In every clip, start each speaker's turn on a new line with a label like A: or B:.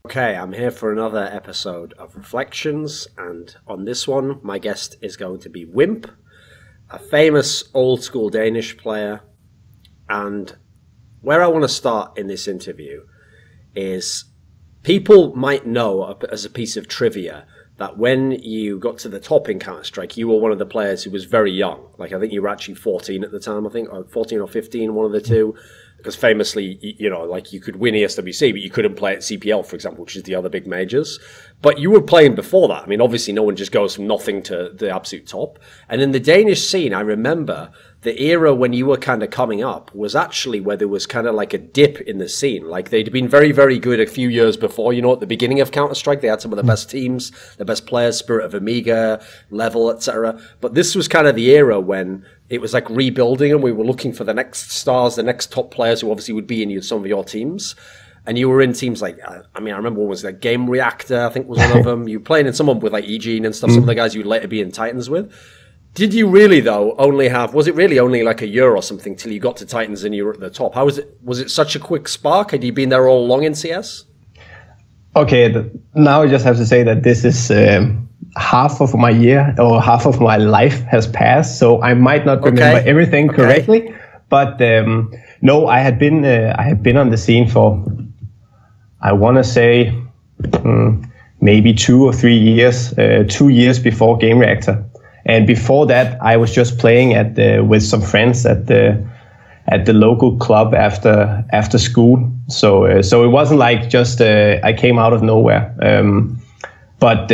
A: Okay, I'm here for another episode of Reflections, and on this one, my guest is going to be whiMp, a famous old-school Danish player. And where I want to start in this interview is people might know, as a piece of trivia, that when you got to the top in Counter-Strike, you were one of the players who was very young. Like, I think you were actually 14 at the time, I think, or 14 or 15, one of the two. Because famously, you know, like you could win ESWC, but you couldn't play at CPL, for example, which is the other big majors. But you were playing before that. I mean, obviously, no one just goes from nothing to the absolute top. And in the Danish scene, I remember the era when you were kind of coming up was actually where there was kind of like a dip in the scene. Like they'd been very, very good a few years before, you know, at the beginning of Counter-Strike. They had some of the best teams, the best players, Spirit of Amiga, Level, etc. But this was kind of the era when it was like rebuilding and we were looking for the next stars, the next top players who obviously would be in some of your teams. And you were in teams like, I mean, I remember one was like GameReactor, I think was one of them. You were playing in someone with like Eugene and stuff, some of the guys you'd later be in Titans with. Did you really, though, was it really only like a year or something till you got to Titans and you were at the top? How was it? Was it such a quick spark? Had you been there all along in CS?
B: Okay, now I just have to say that this is half of my year or half of my life has passed, so I might not remember everything correctly. But no, I had been on the scene for, I want to say, maybe 2 or 3 years, 2 years before GameReactor. And before that, I was just playing with some friends at the local club after school. So it wasn't like just I came out of nowhere. But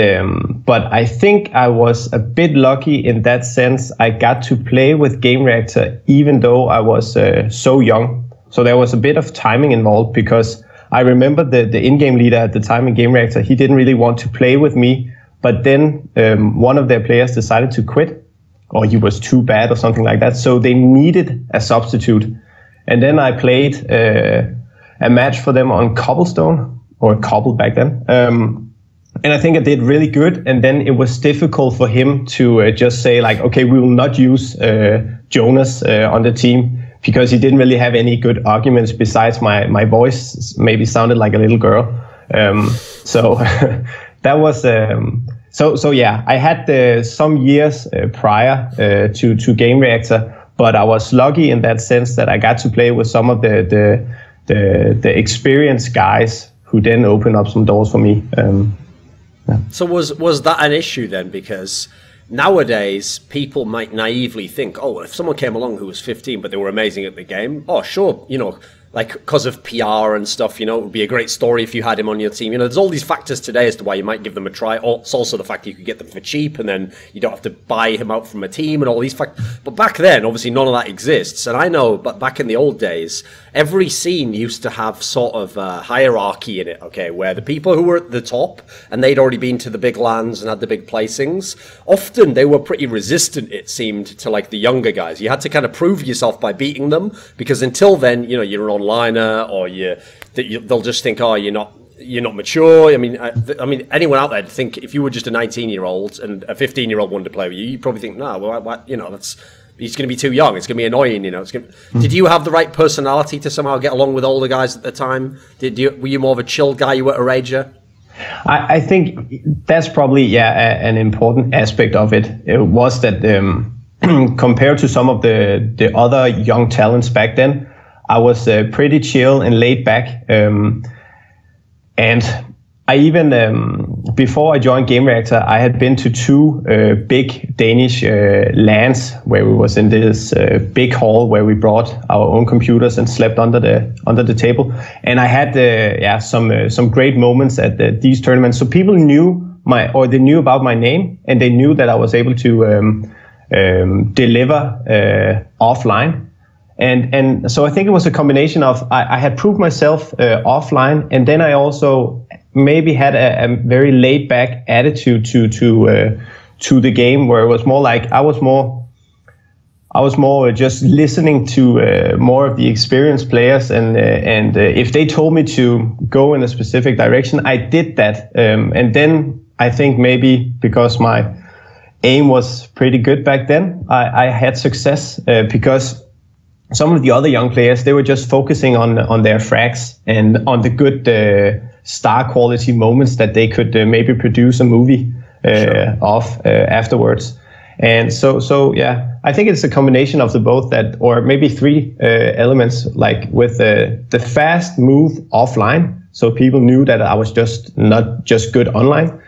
B: I think I was a bit lucky in that sense. I got to play with GameReactor even though I was so young. So there was a bit of timing involved because I remember the in-game leader at the time in GameReactor, he didn't really want to play with me. But then one of their players decided to quit, or he was too bad or something like that. So they needed a substitute. And then I played a match for them on Cobblestone, or Cobble back then. And I think I did really good. And then it was difficult for him to just say like, okay, we will not use Jonas on the team because he didn't really have any good arguments besides my voice maybe sounded like a little girl. So that was so yeah. I had some years prior to GameReactor, but I was lucky in that sense that I got to play with some of the experienced guys who then opened up some doors for me. Yeah.
A: So was that an issue then? Because nowadays people might naively think, oh, if someone came along who was 15 but they were amazing at the game, oh sure, you know, like because of PR and stuff, you know, it would be a great story if you had him on your team. You know, there's all these factors today as to why you might give them a try. It's also the fact that you could get them for cheap and then you don't have to buy him out from a team and all these factors. But back then, obviously, none of that exists. And I know, but back in the old days, every scene used to have sort of a hierarchy in it, okay, where the people who were at the top and they'd already been to the big lands and had the big placings, often they were pretty resistant, it seemed, to like the younger guys. You had to kind of prove yourself by beating them because until then, you know, you're an onliner or they'll just think, oh, you're not mature. I mean, anyone out there would think if you were just a 19-year-old and a 15-year-old wanted to play with you, you'd probably think, no, well, you know, he's going to be too young. It's going to be annoying, you know. Did you have the right personality to somehow get along with older guys at the time? Were you more of a chill guy? You were a rager?
B: I think that's probably, an important aspect of it. It was that compared to some of the other young talents back then, I was pretty chill and laid back. And I even, before I joined GameReactor, I had been to 2 big Danish LANs where we was in this big hall where we brought our own computers and slept under the table. And I had some great moments at these tournaments. So people knew they knew about my name and they knew that I was able to deliver offline. And so I think it was a combination of I had proved myself offline, and then I also maybe had a very laid back attitude to the game, where it was more like I was more just listening to more of the experienced players, and if they told me to go in a specific direction, I did that. And then I think maybe because my aim was pretty good back then, I had success because some of the other young players, they were just focusing on their frags and on the good star quality moments that they could maybe produce a movie of afterwards. And so yeah, I think it's a combination of the both that, or maybe three elements, like with the fast move offline, so people knew that I was just not just good online.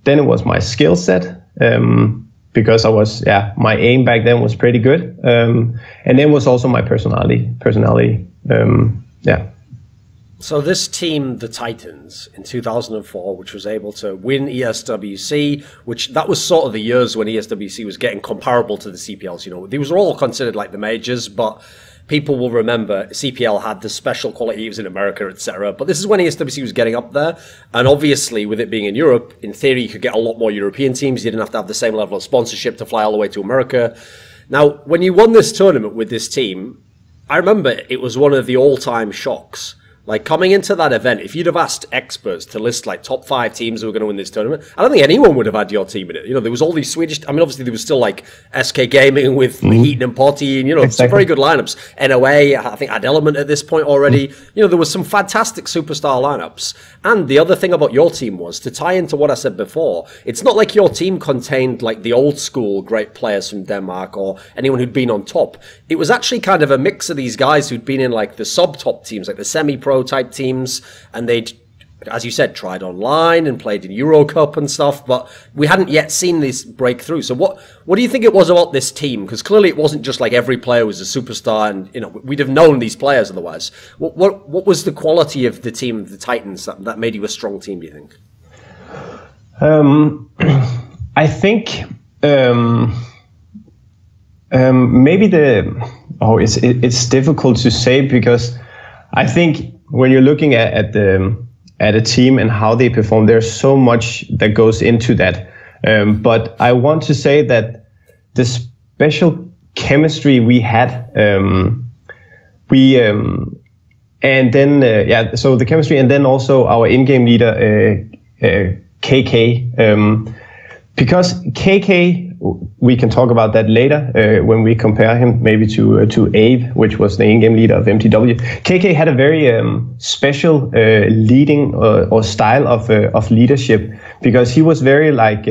B: Then it was my skill set, because I was, my aim back then was pretty good, and then was also my personality.
A: So this team, the Titans, in 2004, which was able to win ESWC, which that was sort of the years when ESWC was getting comparable to the CPLs. You know, these were all considered like the majors, but people will remember CPL had the special quality. It was in America, etc. But this is when ESWC was getting up there. And obviously, with it being in Europe, in theory, you could get a lot more European teams. You didn't have to have the same level of sponsorship to fly all the way to America. Now, when you won this tournament with this team, I remember it was one of the all-time shocks. Like, coming into that event, if you'd have asked experts to list, like, top 5 teams who were going to win this tournament, I don't think anyone would have had your team in it. You know, there was all these Swedish... I mean, obviously, there was still, like, SK Gaming with Heaton and Potty, and, you know, some very good lineups. NOA, I think, had Element at this point already. You know, there was some fantastic superstar lineups. And the other thing about your team was, to tie into what I said before, it's not like your team contained, like, the old-school great players from Denmark or anyone who'd been on top. It was actually kind of a mix of these guys who'd been in, like, the sub-top teams, like the semi-pro type teams, and they'd, as you said, tried online and played in Euro Cup and stuff, but we hadn't yet seen this breakthrough. So what do you think it was about this team? Because clearly it wasn't just like every player was a superstar, and you know, we'd have known these players otherwise. What was the quality of the team, the Titans, that made you a strong team, do you think?
B: I think maybe it's difficult to say, because I think when you're looking at a team and how they perform, there's so much that goes into that. But I want to say that the special chemistry we had, so the chemistry, and then also our in-game leader, KK, because KK, we can talk about that later when we compare him maybe to Ave, which was the in-game leader of mTw. KK had a very special leading or style of leadership, because he was very like,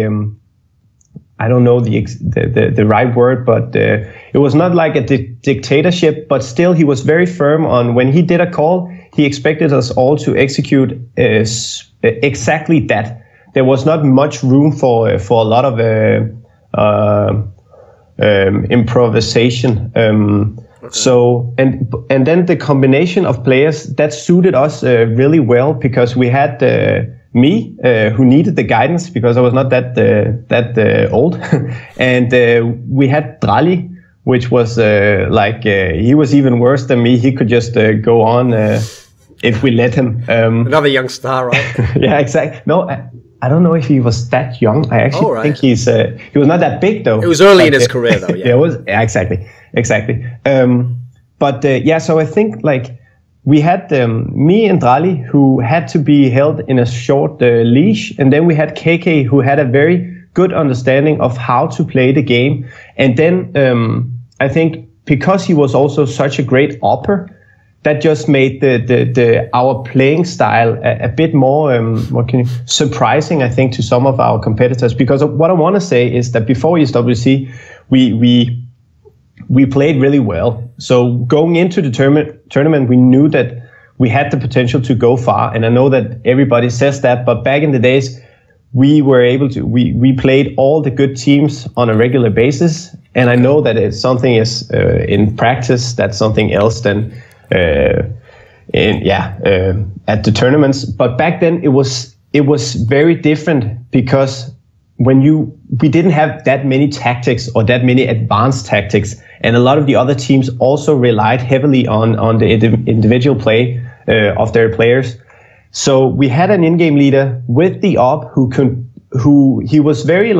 B: I don't know the right word, but it was not like a dictatorship, but still he was very firm on when he did a call, he expected us all to execute exactly that. There was not much room for a lot of improvisation. Okay. So and then the combination of players that suited us really well, because we had me who needed the guidance because I was not that old, and we had Drali, which was he was even worse than me. He could just go on if we let him.
A: Another young star, right?
B: Yeah, exactly. No. I don't know if he was that young. I actually think he was not that big though.
A: It was early in his career though. Yeah,
B: it was exactly. So I think like we had me and Drali, who had to be held in a short leash, and then we had KK, who had a very good understanding of how to play the game, and then I think because he was also such a great upper, that just made our playing style a bit more surprising, I think, to some of our competitors. Because what I want to say is that before ESWC, we played really well. So going into the tournament, we knew that we had the potential to go far. And I know that everybody says that, but back in the days, we were able to. We played all the good teams on a regular basis. And I know that if something is in practice, that's something else than. At the tournaments, but back then it was very different, because we didn't have that many tactics or that many advanced tactics, and a lot of the other teams also relied heavily on the individual play of their players. So we had an in-game leader with the op who he was very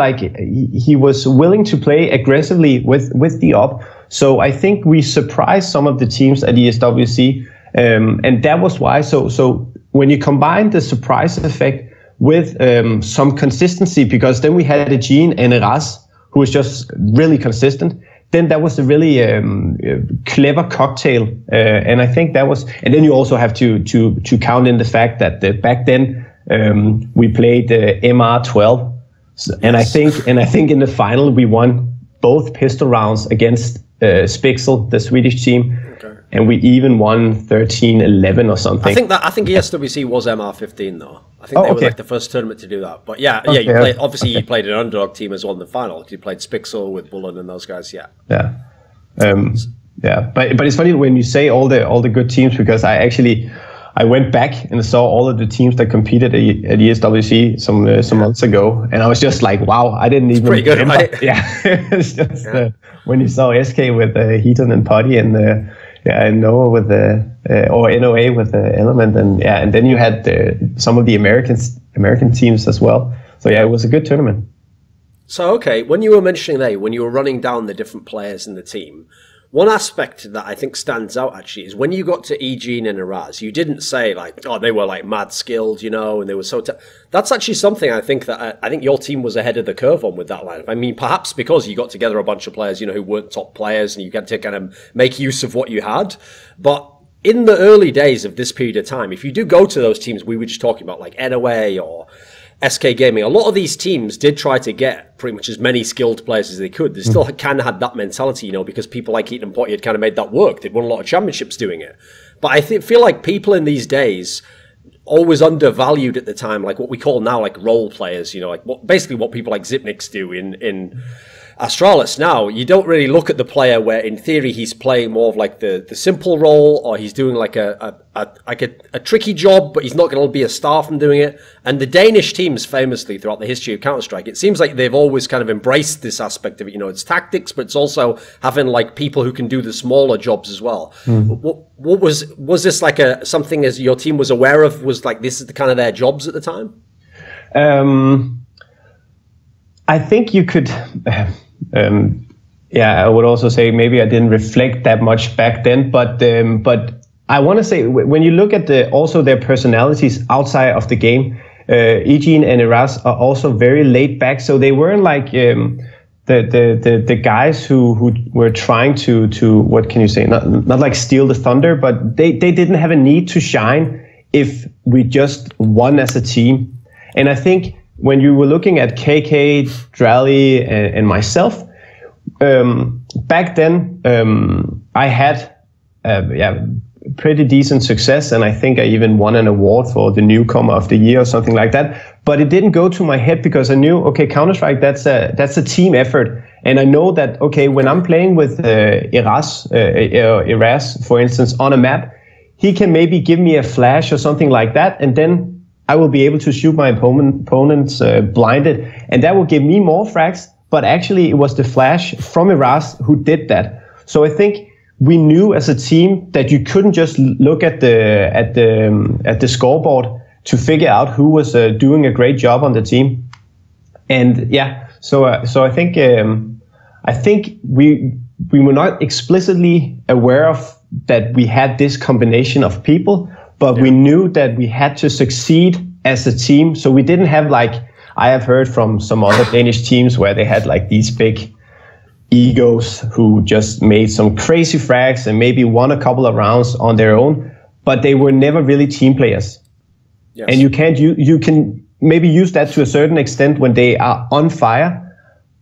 B: he was willing to play aggressively with the op. So I think we surprised some of the teams at ESWC, and that was why. So when you combine the surprise effect with some consistency, because then we had a Gene and a Ras who was just really consistent, then that was a really clever cocktail, and I think that was. And then you also have to count in the fact that back then we played MR12, and I think in the final we won both pistol rounds against Spixel, the Swedish team. And we even won 13-11 or something.
A: I think ESWC was MR15 though. I think they were like the first tournament to do that. But yeah, obviously you played an underdog team as well in the final. You played Spixel with Bullen and those guys. Yeah.
B: But it's funny when you say all the good teams, because I went back and saw all of the teams that competed at ESWC some months ago, and I was just like, wow, I didn't even.
A: Pretty good, right?
B: Yeah. It's just when you saw SK with Heaton and Putty and. And Noah with or NOA with the Element, and then you had some of the American teams as well. So yeah, it was a good tournament.
A: So okay, when you were mentioning when you were running down the different players in the team, one aspect that I think stands out actually is when you got to Eugene and Araz, you didn't say like, oh, they were like mad skilled, and they were so. That's actually something I think that I think your team was ahead of the curve on with that lineup. I mean, perhaps because you got together a bunch of players, who weren't top players, and you got to kind of make use of what you had. But in the early days of this period of time, if you do go to those teams we were just talking about, like NOA or SK Gaming, a lot of these teams did try to get pretty much as many skilled players as they could. They still kind of had that mentality, because people like Heaton and Potty had kind of made that work. They'd won a lot of championships doing it. But I feel like people in these days always undervalued at the time, like what we call now like role players, like basically what people like Zipnix do in Astralis. Now, you don't really look at the player where in theory he's playing more of like the simple role, or he's doing like a tricky job, but he's not going to be a star from doing it. And the Danish teams famously throughout the history of Counter-Strike, it seems like they've always kind of embraced this aspect of it. It's tactics, but it's also having like people who can do the smaller jobs as well. What was this like something as your team was aware of, was like this is the kind of their jobs at the time?
B: I think you could I would also say maybe I didn't reflect that much back then, but I want to say when you look at also their personalities outside of the game, Eugene and Eras are also very laid back, so they weren't like the guys who were trying to what can you say, not like steal the thunder, but they didn't have a need to shine if we just won as a team. And I think when you were looking at KK, Drally, and myself, back then I had pretty decent success, and I think I even won an award for the newcomer of the year or something like that. But it didn't go to my head because I knew, okay, Counter-Strike, that's a team effort, and I know that okay, when I'm playing with Eras, for instance, on a map, he can maybe give me a flash or something like that, and then I will be able to shoot my opponents blinded, and that will give me more frags. But actually, it was the flash from Eras who did that. So I think we knew as a team that you couldn't just look at the scoreboard to figure out who was doing a great job on the team. And so I think we were not explicitly aware of that we had this combination of people. But we knew that we had to succeed as a team. So we didn't have like, I have heard from some other Danish teams where they had like these big egos who just made some crazy frags and maybe won a couple of rounds on their own, but they were never really team players. Yes. And you can maybe use that to a certain extent when they are on fire.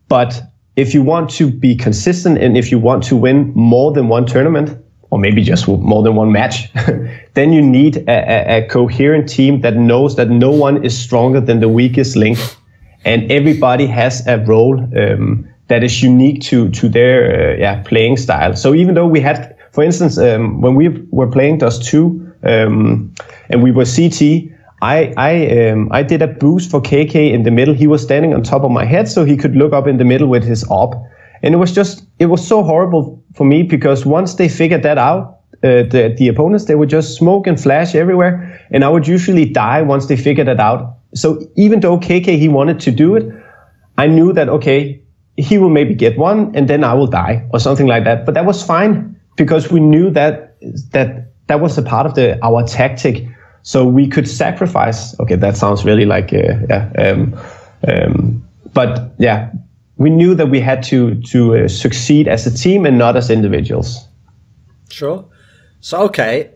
B: But if you want to be consistent and if you want to win more than one tournament, or maybe just more than one match, then you need a coherent team that knows that no one is stronger than the weakest link, and everybody has a role that is unique to their playing style. So even though we had, for instance, when we were playing Dust 2 and we were CT, I did a boost for KK in the middle. He was standing on top of my head so he could look up in the middle with his AWP. And it was so horrible for me because once they figured that out, the opponents, they would just smoke and flash everywhere. And I would usually die once they figured it out. So even though KK, he wanted to do it, I knew that, okay, he will maybe get one and then I will die or something like that. But that was fine because we knew that was a part of our tactic. So we could sacrifice. Okay, that sounds really like, but yeah. we knew that we had to succeed as a team and not as individuals.
A: Sure. So, okay,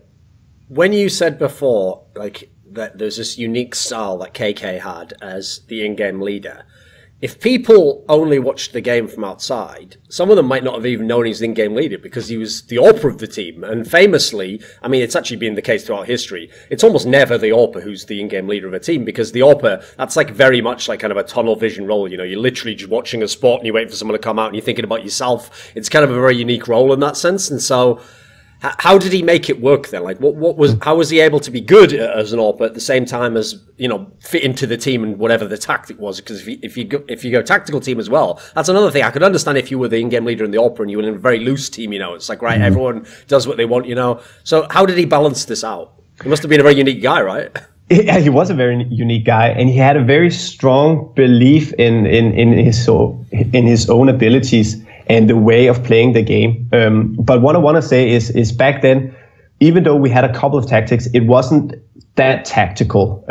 A: when you said before, like, that there's this unique style that KK had as the in-game leader, if people only watched the game from outside, some of them might not have even known he's the in-game leader because he was the AWPer of the team. And famously, I mean, it's actually been the case throughout history, it's almost never the AWPer who's the in-game leader of a team, because the AWPer, that's like very much like kind of a tunnel vision role. You know, you're literally just watching a spot and you're waiting for someone to come out and you're thinking about yourself. It's kind of a very unique role in that sense. And so, how did he make it work then? Like, how was he able to be good as an AWPer at the same time as, you know, fit into the team and whatever the tactic was? Because if you go tactical team as well, that's another thing. I could understand if you were the in-game leader in the AWPer and you were in a very loose team, you know, it's like, right, everyone does what they want, you know. So how did he balance this out? He must have been a very unique guy, right?
B: Yeah, he was a very unique guy, and he had a very strong belief in his own abilities and the way of playing the game. But what I want to say is back then, even though we had a couple of tactics, it wasn't that tactical.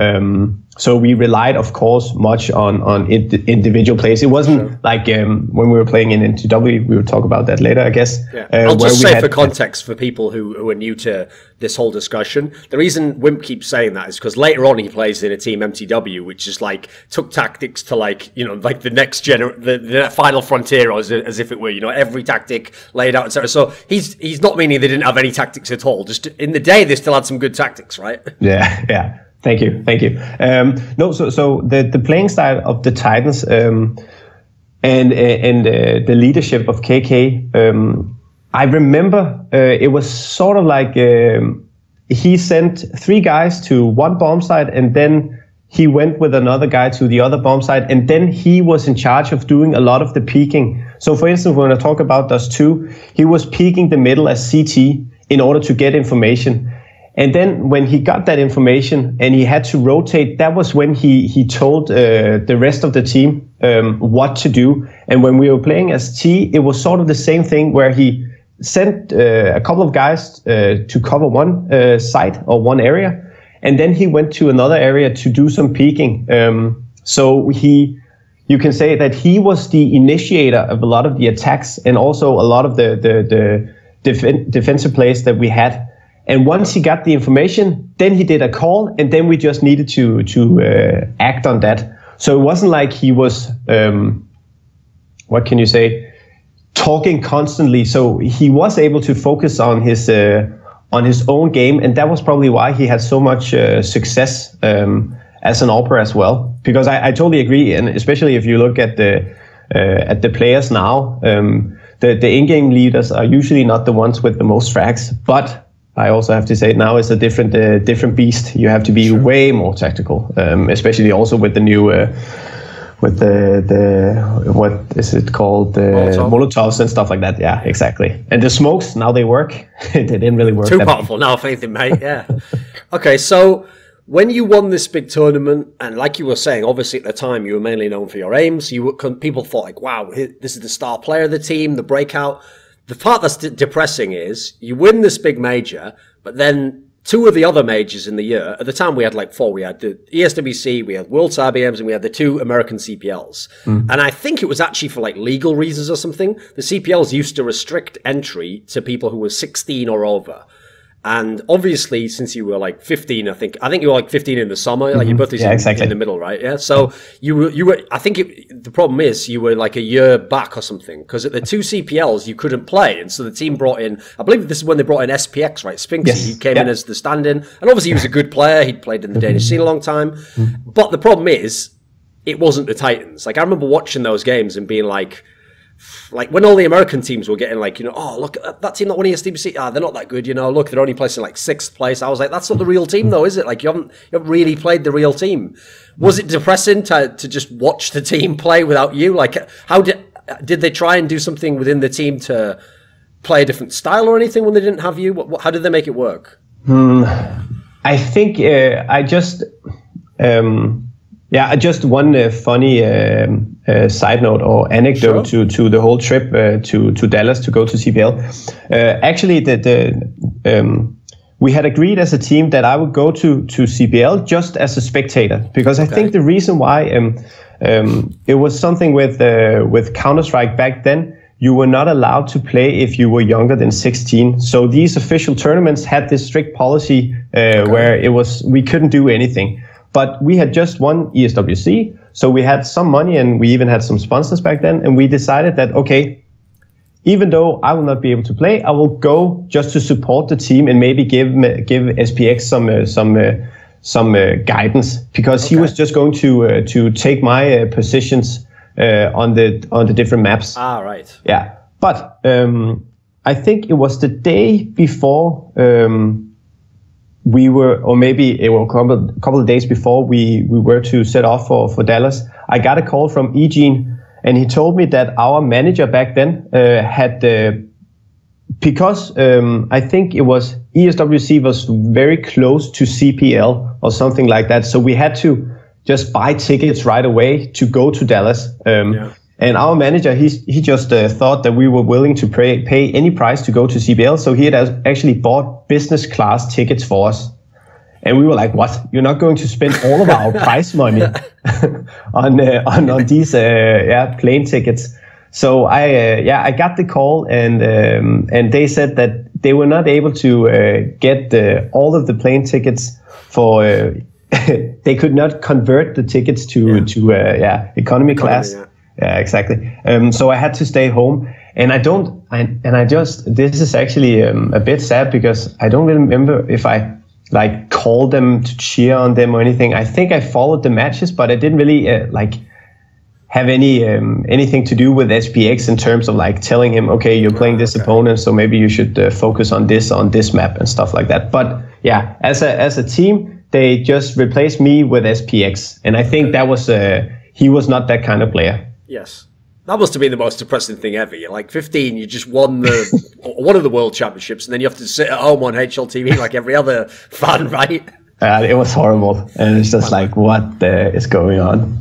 B: So we relied, of course, much on individual plays. It wasn't like when we were playing in NTW, we will talk about that later, I guess.
A: Yeah. I'll just say for context, for people who are new to this whole discussion, the reason whiMp keeps saying that is because later on he plays in a team MTW, which is like took tactics to like, you know, like the next the final frontier, as if it were, you know, every tactic laid out, etc. So he's not meaning they didn't have any tactics at all. Just in the day, they still had some good tactics, right?
B: Yeah. Thank you. No, so the playing style of the Titans and the leadership of KK, I remember it was sort of like he sent 3 guys to one bomb site, and then he went with another guy to the other bomb site, and then he was in charge of doing a lot of the peeking. So, for instance, when I talk about Dust 2, he was peeking the middle as CT in order to get information. And then when he got that information and he had to rotate, that was when he told the rest of the team what to do. And when we were playing as T, it was sort of the same thing, where he sent a couple of guys to cover one site or one area. And then he went to another area to do some peeking. So you can say that he was the initiator of a lot of the attacks and also a lot of the defensive plays that we had. And once he got the information, then he did a call, and then we just needed to act on that. So it wasn't like he was, what can you say, talking constantly. So he was able to focus on his own game, and that was probably why he had so much success as an AWPer as well. Because I totally agree, and especially if you look at the players now, the in-game leaders are usually not the ones with the most frags, but I also have to say now it's a different beast. You have to be way more tactical, especially also with the new, with the what is it called, the Molotovs and stuff like that. Yeah, exactly. And the smokes, now they work. They didn't really work.
A: Too powerful now, if anything, mate. Yeah. Okay, so when you won this big tournament, and like you were saying, obviously at the time you were mainly known for your aims. People thought like, wow, this is the star player of the team, the breakout. The part that's depressing is you win this big major, but then 2 of the other majors in the year, at the time we had like 4, we had the ESWC, we had World IBMs, and we had the 2 American CPLs. And I think it was actually for like legal reasons or something. The CPLs used to restrict entry to people who were 16 or over. And obviously, since you were like 15, I think you were like 15 in the summer, like your birthday's in the middle, right? Yeah. So you were. I think the problem is you were like a year back or something, because at the 2 CPLs you couldn't play, and so the team brought in. I believe this is when they brought in SPX, right? Spinksy. Yes. He came in as the stand-in, and obviously he was a good player. He'd played in the Danish scene a long time, but the problem is it wasn't the Titans. Like I remember watching those games and being like when all the American teams were getting like, you know, oh, look at that team not winning SDBC. They're not that good, you know. Look, they're only placing like 6th place. I was like, that's not the real team, though, is it? Like, you haven't really played the real team. Was it depressing to just watch the team play without you? Like, how did they try and do something within the team to play a different style or anything when they didn't have you? How did they make it work?
B: I think just one funny side note or anecdote to the whole trip to Dallas to go to CPL. Actually, we had agreed as a team that I would go to CPL just as a spectator, because I think the reason why It was something with Counter-Strike back then. You were not allowed to play if you were younger than 16. So these official tournaments had this strict policy where we couldn't do anything. But we had just won ESWC, so we had some money and we even had some sponsors back then. And we decided that, okay, even though I will not be able to play, I will go just to support the team and maybe give SPX some guidance, because he was just going to take my positions on the different maps.
A: Ah, right.
B: Yeah, but I think it was the day before we were, or maybe it was a couple of days before we were to set off for Dallas. I got a call from Eugene, and he told me that our manager back then had, because I think it was ESWC was very close to CPL or something like that, so we had to just buy tickets right away to go to Dallas. And our manager, he just thought that we were willing to pay any price to go to CPL, so he had actually bought business class tickets for us. And we were like, what? You're not going to spend all of our prize money on these plane tickets? So I got the call, and they said that they were not able to get all of the plane tickets for. They could not convert the tickets to economy class. Yeah, exactly. So I had to stay home, and this is actually a bit sad, because I don't really remember if I like called them to cheer on them or anything. I think I followed the matches, but I didn't really have anything to do with SPX in terms of like telling him, okay, you're playing this opponent, so maybe you should focus on this map and stuff like that. But yeah, as a team, they just replaced me with SPX, and I think that was he was not that kind of player.
A: Yes. That must have been the most depressing thing ever. You're like 15, you just won one of the world championships, and then you have to sit at home on HLTV like every other fan, right?
B: It was horrible. And it's just like, what is going on?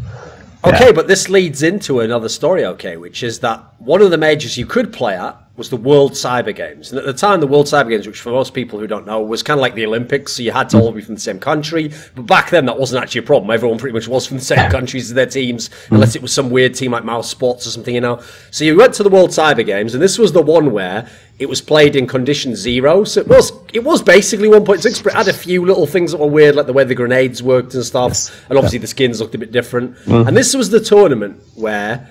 A: Okay, but this leads into another story, okay, which is that one of the majors you could play at was the World Cyber Games. And at the time, the World Cyber Games, which for most people who don't know, was kind of like the Olympics, so you had to all be from the same country. But back then, that wasn't actually a problem. Everyone pretty much was from the same countries as their teams, unless it was some weird team like Mouse Sports or something, you know. So you went to the World Cyber Games, and this was the one where it was played in condition 0. So it was basically 1.6, but it had a few little things that were weird, like the way the grenades worked and stuff. And obviously the skins looked a bit different. And this was the tournament where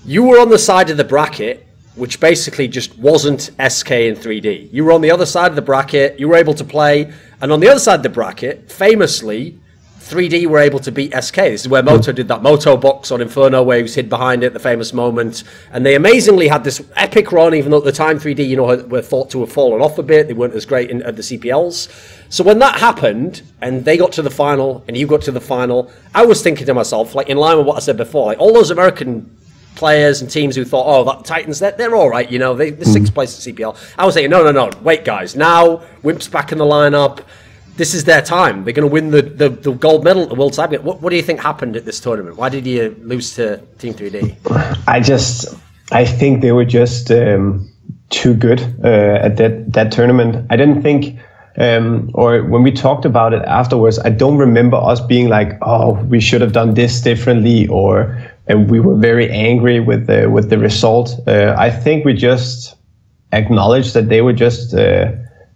A: you were on the side of the bracket, which basically just wasn't SK and 3D. You were on the other side of the bracket, you were able to play, and on the other side of the bracket, famously, 3D were able to beat SK. This is where Moto did that Moto box on Inferno where he was hid behind it, the famous moment. And they amazingly had this epic run, even though at the time 3D, you know, were thought to have fallen off a bit. They weren't as great at the CPLs. So when that happened, and they got to the final, and you got to the final, I was thinking to myself, like in line with what I said before, like all those American players and teams who thought, oh, that Titans, they're all right, you know, they're 6th place at CPL. I was saying, no, wait, guys, now whiMP's back in the lineup. This is their time. They're going to win the gold medal at the World Cyber Games. What do you think happened at this tournament? Why did you lose to Team 3D?
B: I think they were just too good at that tournament. I didn't think, or when we talked about it afterwards, I don't remember us being like, oh, we should have done this differently, and we were very angry with the result. I think we just acknowledged that they were just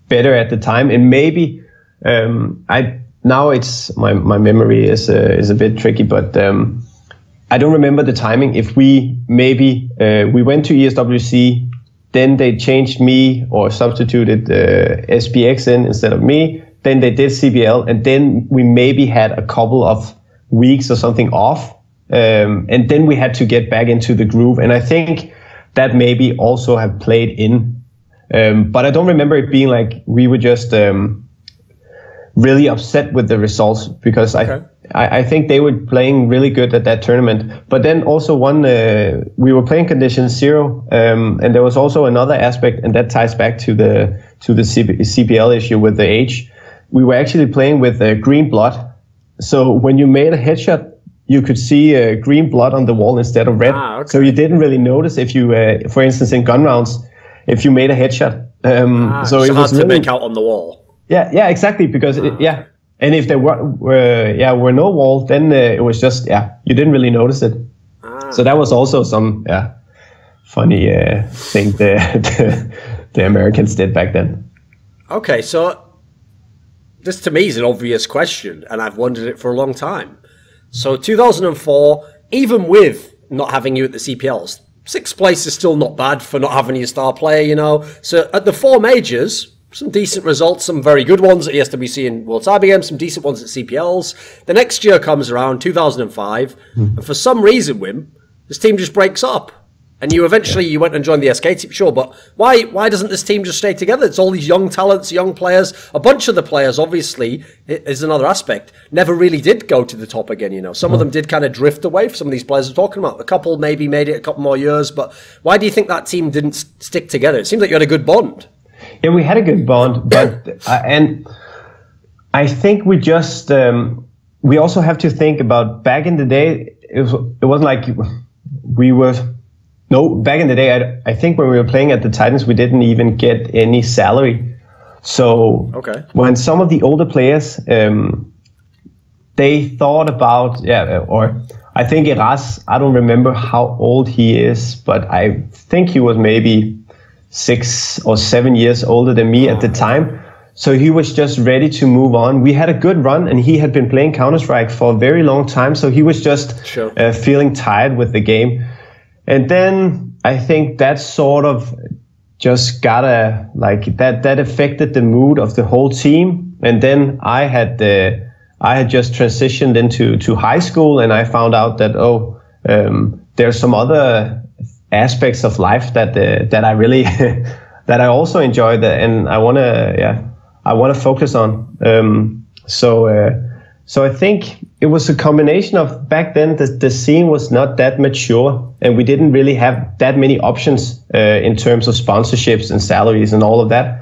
B: better at the time, and maybe now it's my memory is a bit tricky, but I don't remember the timing. If we we went to ESWC, then they changed me or substituted SPX in instead of me. Then they did CPL, and then we maybe had a couple of weeks or something off. And then we had to get back into the groove, and I think that maybe also have played in. But I don't remember it being like we were just really upset with the results, because I think they were playing really good at that tournament. But then also we were playing condition 0, and there was also another aspect, and that ties back to the CPL issue with the age. We were actually playing with green blood, so when you made a headshot, you could see green blood on the wall instead of red. So you didn't really notice if you, for instance, in gun rounds, if you made a headshot.
A: So it was hard to make out on the wall.
B: Yeah, exactly. Because and if there were no wall, then it was just you didn't really notice it. So that was also some funny thing the Americans did back then.
A: Okay, so this to me is an obvious question, and I've wondered it for a long time. So 2004, even with not having you at the CPLs, 6th place is still not bad for not having your star player, you know. So at the 4 majors, some decent results, some very good ones at ESWC and World Cyber Games, some decent ones at CPLs. The next year comes around, 2005, and for some reason, whiMp, this team just breaks up. And you eventually you went and joined the SK team, sure, but why doesn't this team just stay together? It's all these young talents, young players. A bunch of the players, obviously, is another aspect, never really did go to the top again, you know. Some of them did kind of drift away from some of these players we're talking about. A couple maybe made it a couple more years, but why do you think that team didn't stick together? It seems like you had a good bond. Yeah,
B: we had a good bond, but and I think we just we also have to think about back in the day. It wasn't like we were. No, back in the day, I think when we were playing at the Titans, we didn't even get any salary. So when some of the older players, they thought about, or I think Eras, I don't remember how old he is, but I think he was maybe 6 or 7 years older than me at the time. So he was just ready to move on. We had a good run, and he had been playing Counter-Strike for a very long time. So he was just feeling tired with the game. And then I think that sort of just got that affected the mood of the whole team. And then I had just transitioned into high school, and I found out that there's some other aspects of life that I really that I also enjoy and I wanna focus on. So I think it was a combination of back then the scene was not that mature, and we didn't really have that many options in terms of sponsorships and salaries and all of that.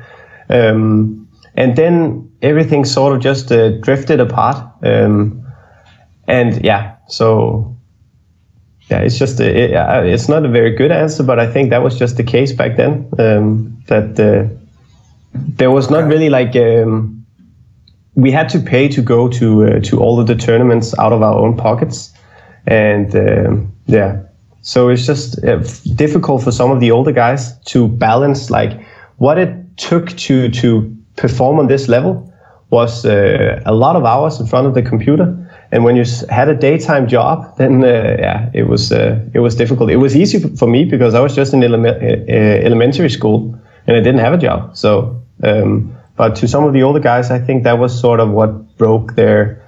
B: And then everything sort of just drifted apart. It's just it's not a very good answer, but I think that was just the case back then. There was not really like. We had to pay to go to all of the tournaments out of our own pockets, and so it's just difficult for some of the older guys to balance like what it took to perform on this level was a lot of hours in front of the computer, and when you had a daytime job, then it was difficult. It was easy for me because I was just in elementary school and I didn't have a job, so. But to some of the older guys, I think that was sort of what broke their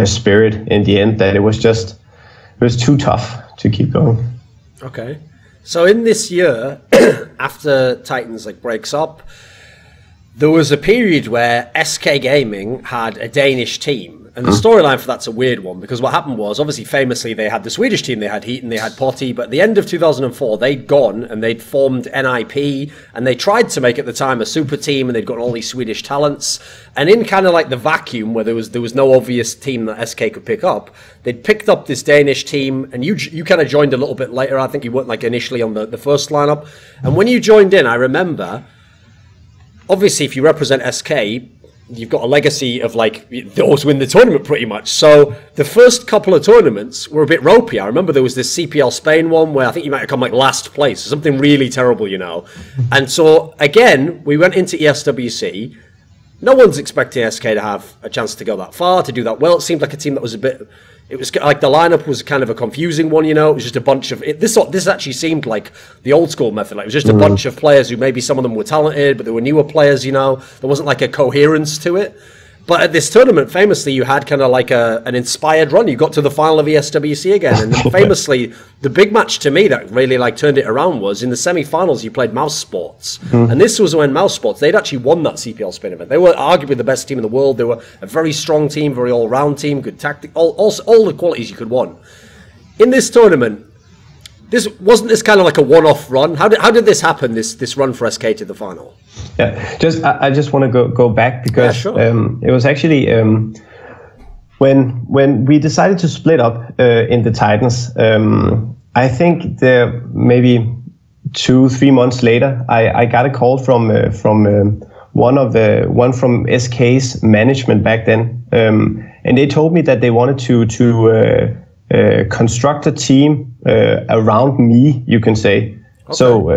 B: spirit in the end, that it was too tough to keep going.
A: Okay. So in this year, after Titans breaks up, there was a period where SK Gaming had a Danish team. And the storyline for that's a weird one, because what happened was, obviously, famously, they had the Swedish team, they had Heat and they had Potty, but at the end of 2004, they'd gone and they'd formed NIP, and they tried to make, at the time, a super team, and they'd got all these Swedish talents. And in kind of like the vacuum, where there was no obvious team that SK could pick up, they'd picked up this Danish team, and you kind of joined a little bit later. I think you weren't initially on the first lineup. And when you joined in, I remember, obviously, if you represent SK, you've got a legacy of they always win the tournament pretty much. So the first couple of tournaments were a bit ropey. I remember there was this CPL Spain one where I think you might have come last place or something really terrible, you know. And so again, we went into ESWC. No one's expecting SK to have a chance to go that far, to do that well. It seemed like a team that was it was like the lineup was kind of a confusing one, you know. It was just a bunch of this actually seemed like the old school method. It was just a bunch of players who maybe some of them were talented, but there were newer players, you know. There wasn't a coherence to it. But at this tournament, famously, you had kind of an inspired run. You got to the final of ESWC again, and then famously, the big match to me that really turned it around was in the semi-finals. You played Mouse Sports, and this was when Mouse Sports they'd actually won that CPL Spain event. They were arguably the best team in the world. They were a very strong team, very all-round team, good tactic, all the qualities you could want. In this tournament, wasn't this kind of a one-off run? How did this happen? This run for SK to the final?
B: Yeah, I just want to go back because it was actually when we decided to split up in the Titans. I think maybe 2-3 months later, I got a call from one from SK's management back then, and they told me that they wanted construct a team around me, you can say. Okay. So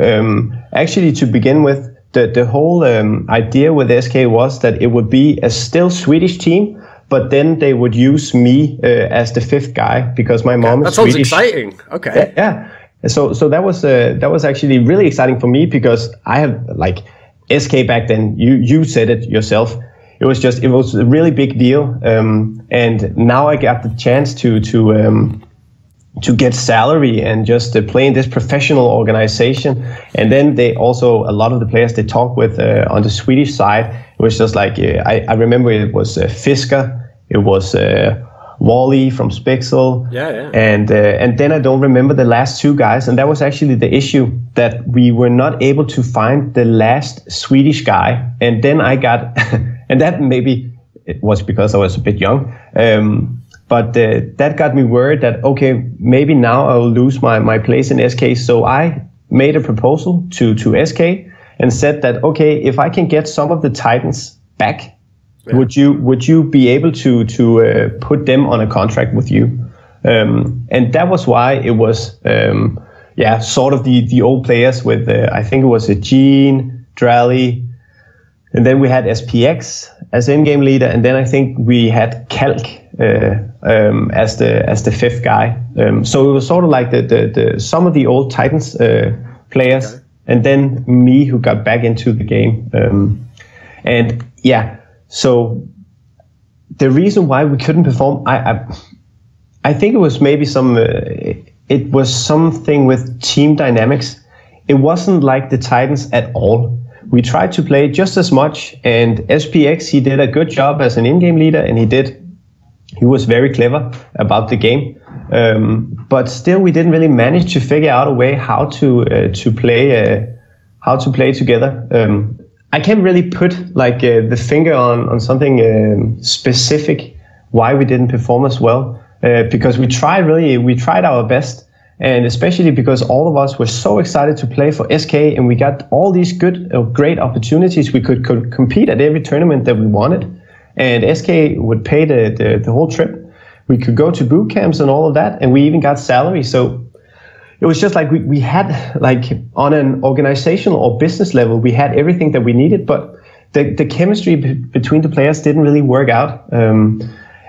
B: actually, to begin with, the whole idea with SK was that it would be a still Swedish team, but then they would use me as the fifth guy because my mom is Swedish.
A: That sounds exciting. Okay.
B: Yeah. So that was actually really exciting for me because I have like SK back then. You said it yourself. It was a really big deal. And now I got the chance to get salary and just play in this professional organization. And then they also, a lot of the players they talk with on the Swedish side, it was just like, I remember it was Fisker, it was Wally from Spixel.
A: Yeah.
B: And then I don't remember the last two guys. And that was actually the issue, that we were not able to find the last Swedish guy. And then I got, and that maybe it was because I was a bit young. But that got me worried that, okay, maybe now I will lose my place in SK. So I made a proposal to SK and said that, okay, if I can get some of the Titans back, would you be able to put them on a contract with you? And that was why it was, sort of the old players with, I think it was a Gene, Drally, and then we had SPX as in-game leader, and then I think we had Kalk as the fifth guy. So it was sort of like the some of the old Titans players, okay, and then me who got back into the game. And yeah, so the reason why we couldn't perform, I think it was maybe it was something with team dynamics. It wasn't like the Titans at all. We tried to play just as much, and SPX, he did a good job as an in-game leader, and he was very clever about the game. But still, we didn't really manage to figure out a way how to play together. I can't really put like the finger on something specific why we didn't perform as well, because we tried our best. And especially because all of us were so excited to play for SK, and we got all these great opportunities. We could compete at every tournament that we wanted, and SK would pay the whole trip. We could go to boot camps and all of that, and we even got salary. So it was just like we had, like, on an organizational or business level, we had everything that we needed, but the chemistry between the players didn't really work out.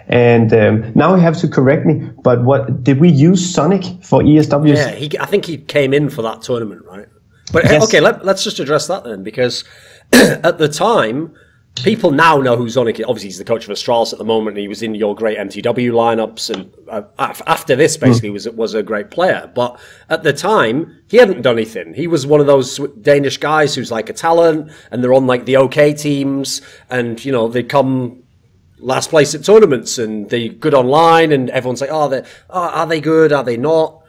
B: And now you have to correct me, but what did we use Zonic for ESW?
A: Yeah, I think he came in for that tournament, right? But yes. Okay, let's just address that then, because at the time, people now know who Zonic is. Obviously, he's the coach of Astralis at the moment, and he was in your great mTw lineups, and after this, basically, was a great player. But at the time, he hadn't done anything. He was one of those Danish guys who's like a talent, and they're on like the OK teams, and you know they come last place at tournaments, and they're good online, and everyone's like, are they good? Are they not?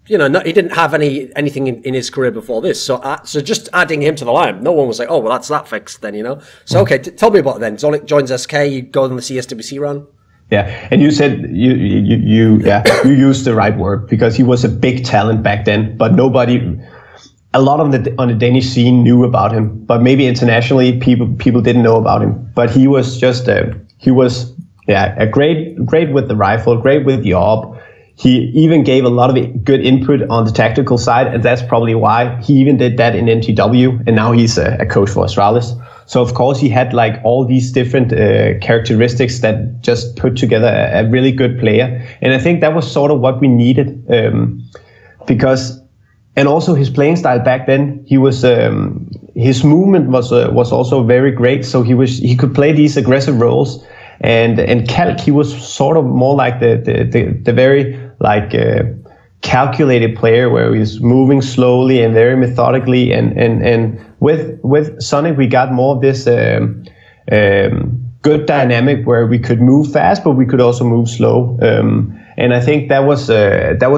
A: You know, he didn't have anything in his career before this. So just adding him to the lineup, no one was like, oh, well, that's that fixed then, you know? So, okay, tell me about it then. Zonic joins SK, you go on the CSWC run.
B: Yeah, and you said you used the right word, because he was a big talent back then, but a lot of on the Danish scene knew about him, but maybe internationally people didn't know about him. But he was just a great with the rifle, great with the AWP. He even gave a lot of good input on the tactical side, and that's probably why he even did that in mTw, and now he's a coach for Astralis. So of course he had like all these different characteristics that just put together a really good player, and I think that was sort of what we needed, because. And also his playing style back then, he was his movement was also very great. So he could play these aggressive roles, and Kalk, he was sort of more like the very like calculated player, where he was moving slowly and very methodically. And with Zonic, we got more of this good dynamic where we could move fast, but we could also move slow. And I think that was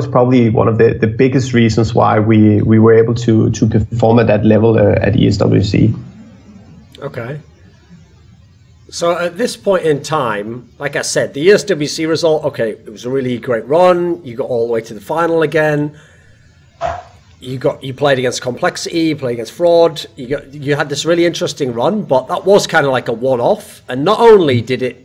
B: probably one of the biggest reasons why we were able to perform at that level at ESWC.
A: Okay. So at this point in time, like I said, the ESWC result, okay, it was a really great run. You got all the way to the final again. You played against Complexity, you played against Fraud. You had this really interesting run, but that was kind of like a one-off. And not only did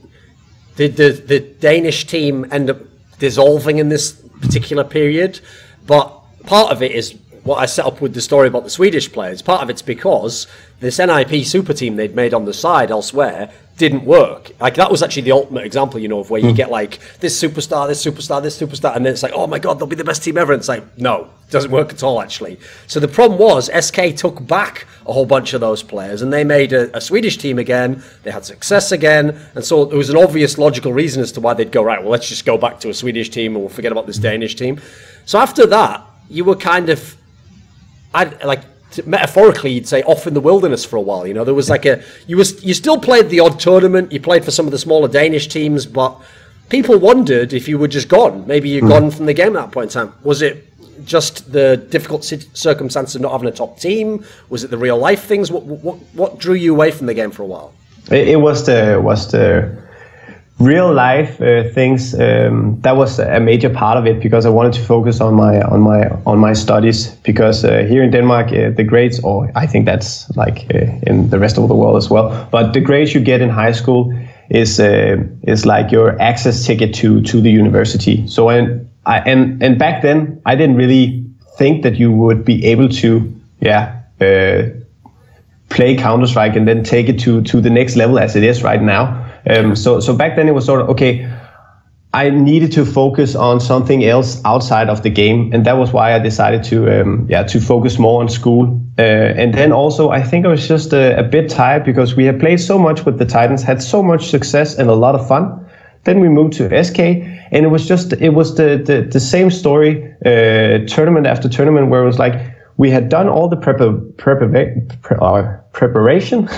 A: the Danish team end up dissolving in this particular period. But part of it is what I set up with the story about the Swedish players. Part of it's because this NIP super team they'd made on the side elsewhere didn't work. Like, that was actually the ultimate example, you know, of where you get like this superstar, this superstar, this superstar, and then it's like, oh my god, they'll be the best team ever. And it's like, no, it doesn't work at all, actually. So the problem was SK took back a whole bunch of those players and they made a Swedish team again. They had success again, and so there was an obvious logical reason as to why they'd go, right, well, let's just go back to a Swedish team and we'll forget about this Danish team. So after that, you were kind of, metaphorically, you'd say off in the wilderness for a while. You know, there was like you still played the odd tournament, you played for some of the smaller Danish teams, but people wondered if you were just gone. Maybe you're gone from the game at that point in time. Was it just the difficult circumstances of not having a top team? Was it the real life things? What drew you away from the game for a while?
B: It was the real life things. That was a major part of it, because I wanted to focus on my studies, because here in Denmark the grades, or I think that's like in the rest of the world as well, but the grades you get in high school is like your access ticket to the university. So and back then I didn't really think that you would be able to play Counter-Strike and then take it to the next level as it is right now. So back then it was sort of, okay, I needed to focus on something else outside of the game, and that was why I decided to focus more on school. And then also I think I was just a bit tired, because we had played so much with the Titans, had so much success and a lot of fun. Then we moved to SK, and it was the same story, tournament after tournament, where it was like we had done all the preparation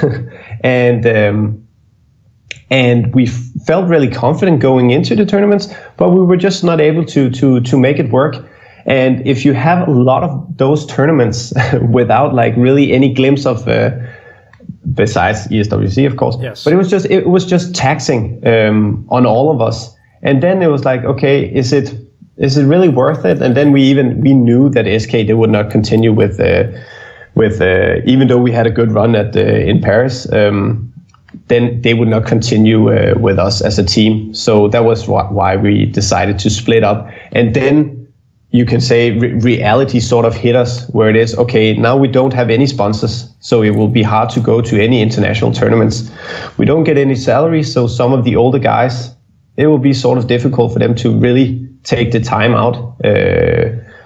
B: and we felt really confident going into the tournaments, but we were just not able to make it work. And if you have a lot of those tournaments without like really any glimpse of besides ESWC, of course,
A: yes.
B: But it was just taxing on all of us. And then it was like, okay, is it really worth it? And then we knew that SK, they would not continue with even though we had a good run in Paris. Then they would not continue with us as a team. So that was why we decided to split up. And then you can say reality sort of hit us, where it is, okay, now we don't have any sponsors, so it will be hard to go to any international tournaments. We don't get any salaries, so some of the older guys, it will be sort of difficult for them to really take the time out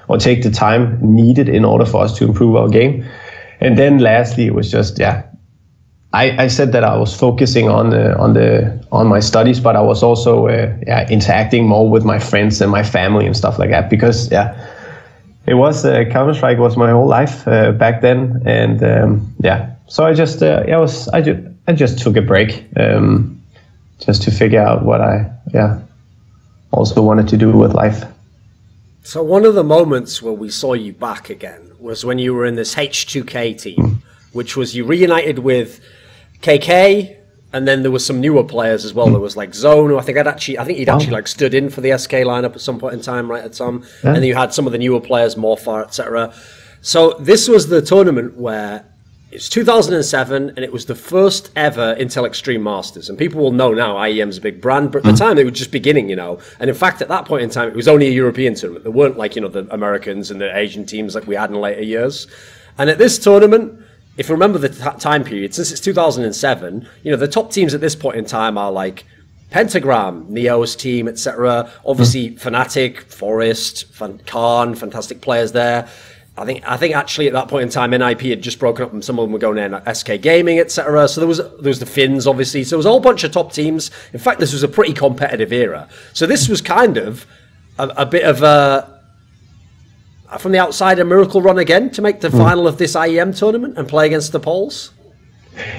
B: or take the time needed in order for us to improve our game. And then lastly, it was just, I said that I was focusing on my studies, but I was also interacting more with my friends and my family and stuff like that, because it was Counter-Strike was my whole life back then, and so I just took a break just to figure out what I also wanted to do with life.
A: So one of the moments where we saw you back again was when you were in this H2K team, which was you reunited with KK, and then there was some newer players as well. There was like Zone, who I think he'd actually like stood in for the SK lineup at some point in time, right, at some. Yeah. And then you had some of the newer players, Morfar, etc. So this was the tournament where it's 2007, and it was the first ever Intel Extreme Masters. And people will know now IEM's a big brand, but at the time they were just beginning, you know. And in fact, at that point in time, it was only a European tournament. There weren't like, you know, the Americans and the Asian teams like we had in later years. And at this tournament, if you remember the time period, since it's 2007, you know, the top teams at this point in time are like Pentagram, Neo's team, etc. Obviously, FNATIC, Forest, Khan, fantastic players there. I think actually at that point in time, NIP had just broken up, and some of them were going in SK Gaming, etc. So there was the Finns, obviously. So there was a whole bunch of top teams. In fact, this was a pretty competitive era. So this was kind of a bit of a, from the outside, a miracle run again to make the final of this IEM tournament and play against the Poles?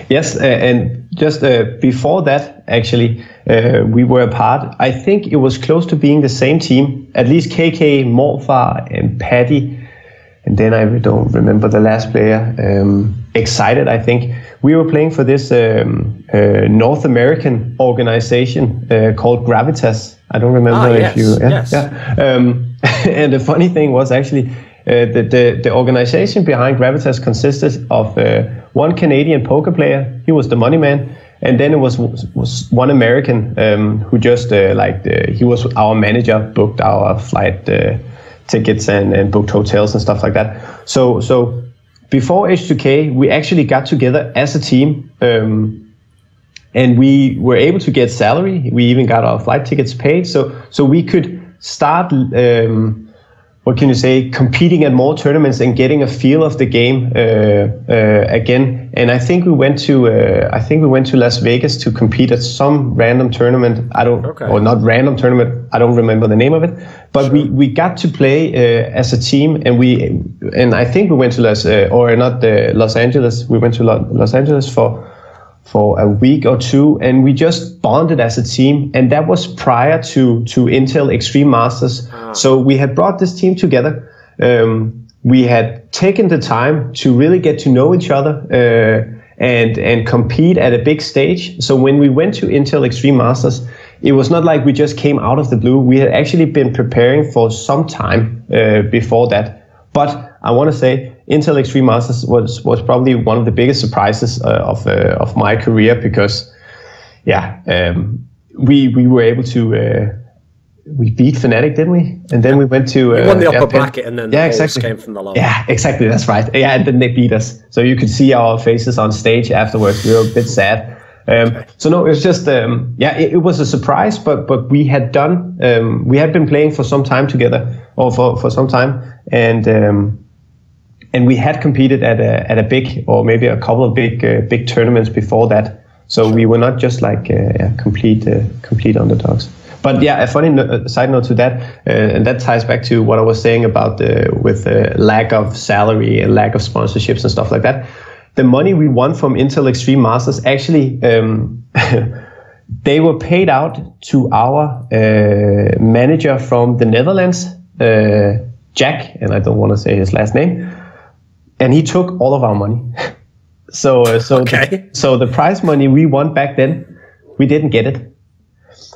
B: Yes, and just before that, actually, we were a part, I think it was close to being the same team, at least KK, Morfar, and Paddy, and then I don't remember the last player, Excited, I think. We were playing for this North American organization called Gravitas. I don't remember if you...
A: Yes.
B: And the funny thing was actually the organization behind Gravitas consisted of one Canadian poker player. He was the money man. And then it was one American who just he was our manager, booked our flight tickets and booked hotels and stuff like that. So before H2K, we actually got together as a team, and we were able to get salary. We even got our flight tickets paid, so we could start. What can you say? Competing at more tournaments and getting a feel of the game again. And I think we went to Las Vegas to compete at some random tournament. Or not random tournament. I don't remember the name of it. But sure. we got to play as a team, and I think we went to Los Angeles. We went to Los Angeles for a week or two, and we just bonded as a team, and that was prior to Intel Extreme Masters. So we had brought this team together. We had taken the time to really get to know each other and compete at a big stage. So when we went to Intel Extreme Masters, it was not like we just came out of the blue. We had actually been preparing for some time before that. But I want to say Intel Extreme Masters was probably one of the biggest surprises of my career, because we were able to we beat FNATIC, didn't we? And then we went to
A: you won the upper bracket, and then the exactly came from the lower.
B: Yeah, exactly, that's right. Yeah, and then they beat us, so you could see our faces on stage afterwards. We were a bit sad. So no, it was just it was a surprise, but we had been playing for some time together, or for some time, and we had competed at a big, or maybe a couple of big tournaments before that. So we were not just like complete underdogs. But yeah, a funny side note to that, and that ties back to what I was saying about with lack of salary and lack of sponsorships and stuff like that. The money we won from Intel Extreme Masters, actually, they were paid out to our manager from the Netherlands, Jack, and I don't want to say his last name, and he took all of our money. So the prize money we won back then, we didn't get it.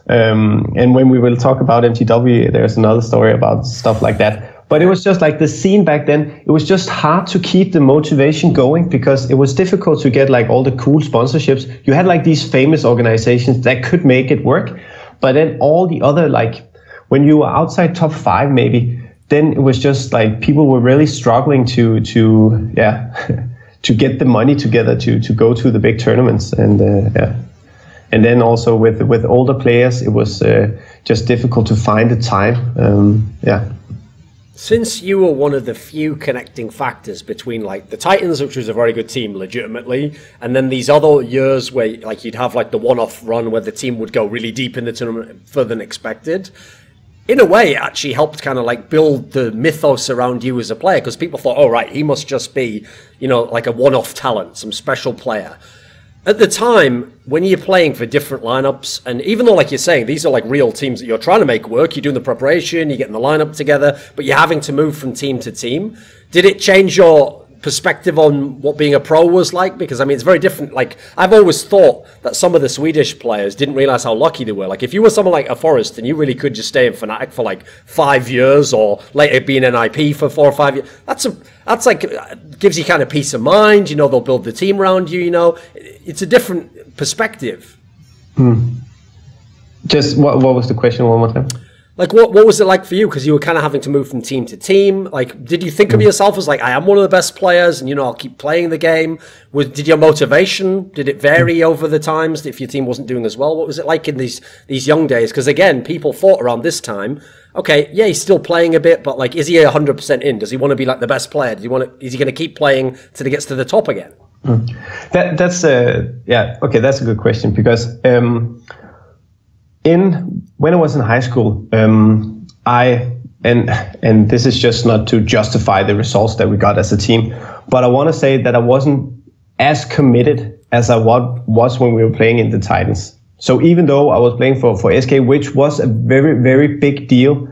B: And when we will talk about mTw, there's another story about stuff like that. But it was just like the scene back then, it was just hard to keep the motivation going, because it was difficult to get like all the cool sponsorships. You had like these famous organizations that could make it work, but then all the other, like when you were outside top 5 maybe, then it was just like people were really struggling to to get the money together to go to the big tournaments. And then also with older players, it was just difficult to find the time.
A: Since you were one of the few connecting factors between like the Titans, which was a very good team legitimately, and then these other years where like you'd have like the one-off run where the team would go really deep in the tournament further than expected, in a way it actually helped kind of like build the mythos around you as a player, because people thought, oh right, he must just be, you know, like a one-off talent, some special player. At the time, when you're playing for different lineups, and even though, like you're saying, these are like real teams that you're trying to make work, you're doing the preparation, you're getting the lineup together, but you're having to move from team to team. Did it change your perspective on what being a pro was like? Because I mean, it's very different. Like I've always thought that some of the Swedish players didn't realize how lucky they were. Like if you were someone like a Forrest and you really could just stay in FNATIC for like 5 years, or later be an NIP for 4 or 5 years, that's like gives you kind of peace of mind. You know, they'll build the team around you. You know, it's a different perspective.
B: Just what was the question one more time?
A: Like, what was it like for you? Because you were kind of having to move from team to team. Like, did you think of yourself as like, I am one of the best players, and you know, I'll keep playing the game? Did your motivation, did it vary over the times if your team wasn't doing as well? What was it like in these young days? Because again, people thought around this time, okay, yeah, he's still playing a bit, but like, is he 100% in? Does he want to be like the best player? Is he going to keep playing till he gets to the top again?
B: That's a good question, because when I was in high school, and this is just not to justify the results that we got as a team, but I want to say that I wasn't as committed as I was when we were playing in the Titans. So even though I was playing for SK, which was a very, very big deal,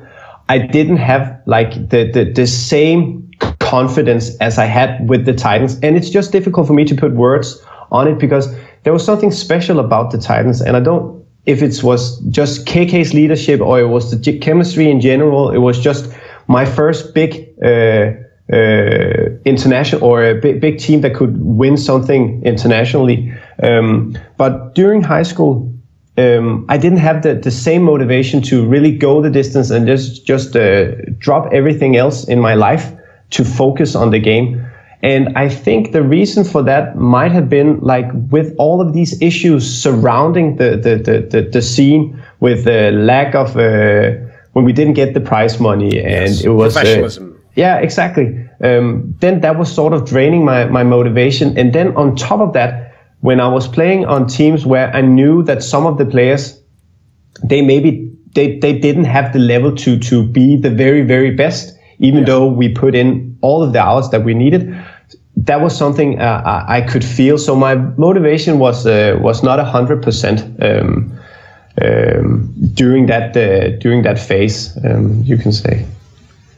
B: I didn't have like the same confidence as I had with the Titans. And it's just difficult for me to put words on it, because there was something special about the Titans, and I don't, if it was just KK's leadership or it was the chemistry in general, it was just my first big international, or a big team that could win something internationally. But during high school, I didn't have the same motivation to really go the distance and just drop everything else in my life to focus on the game. And I think the reason for that might have been like with all of these issues surrounding the scene, with the lack of when we didn't get the prize money, and it was
A: professionalism.
B: Yeah, exactly. Then that was sort of draining my motivation. And then on top of that, when I was playing on teams where I knew that some of the players, they didn't have the level to be the very, very best, even though we put in all of the hours that we needed. That was something I could feel. So my motivation was not 100% during that phase, you can say.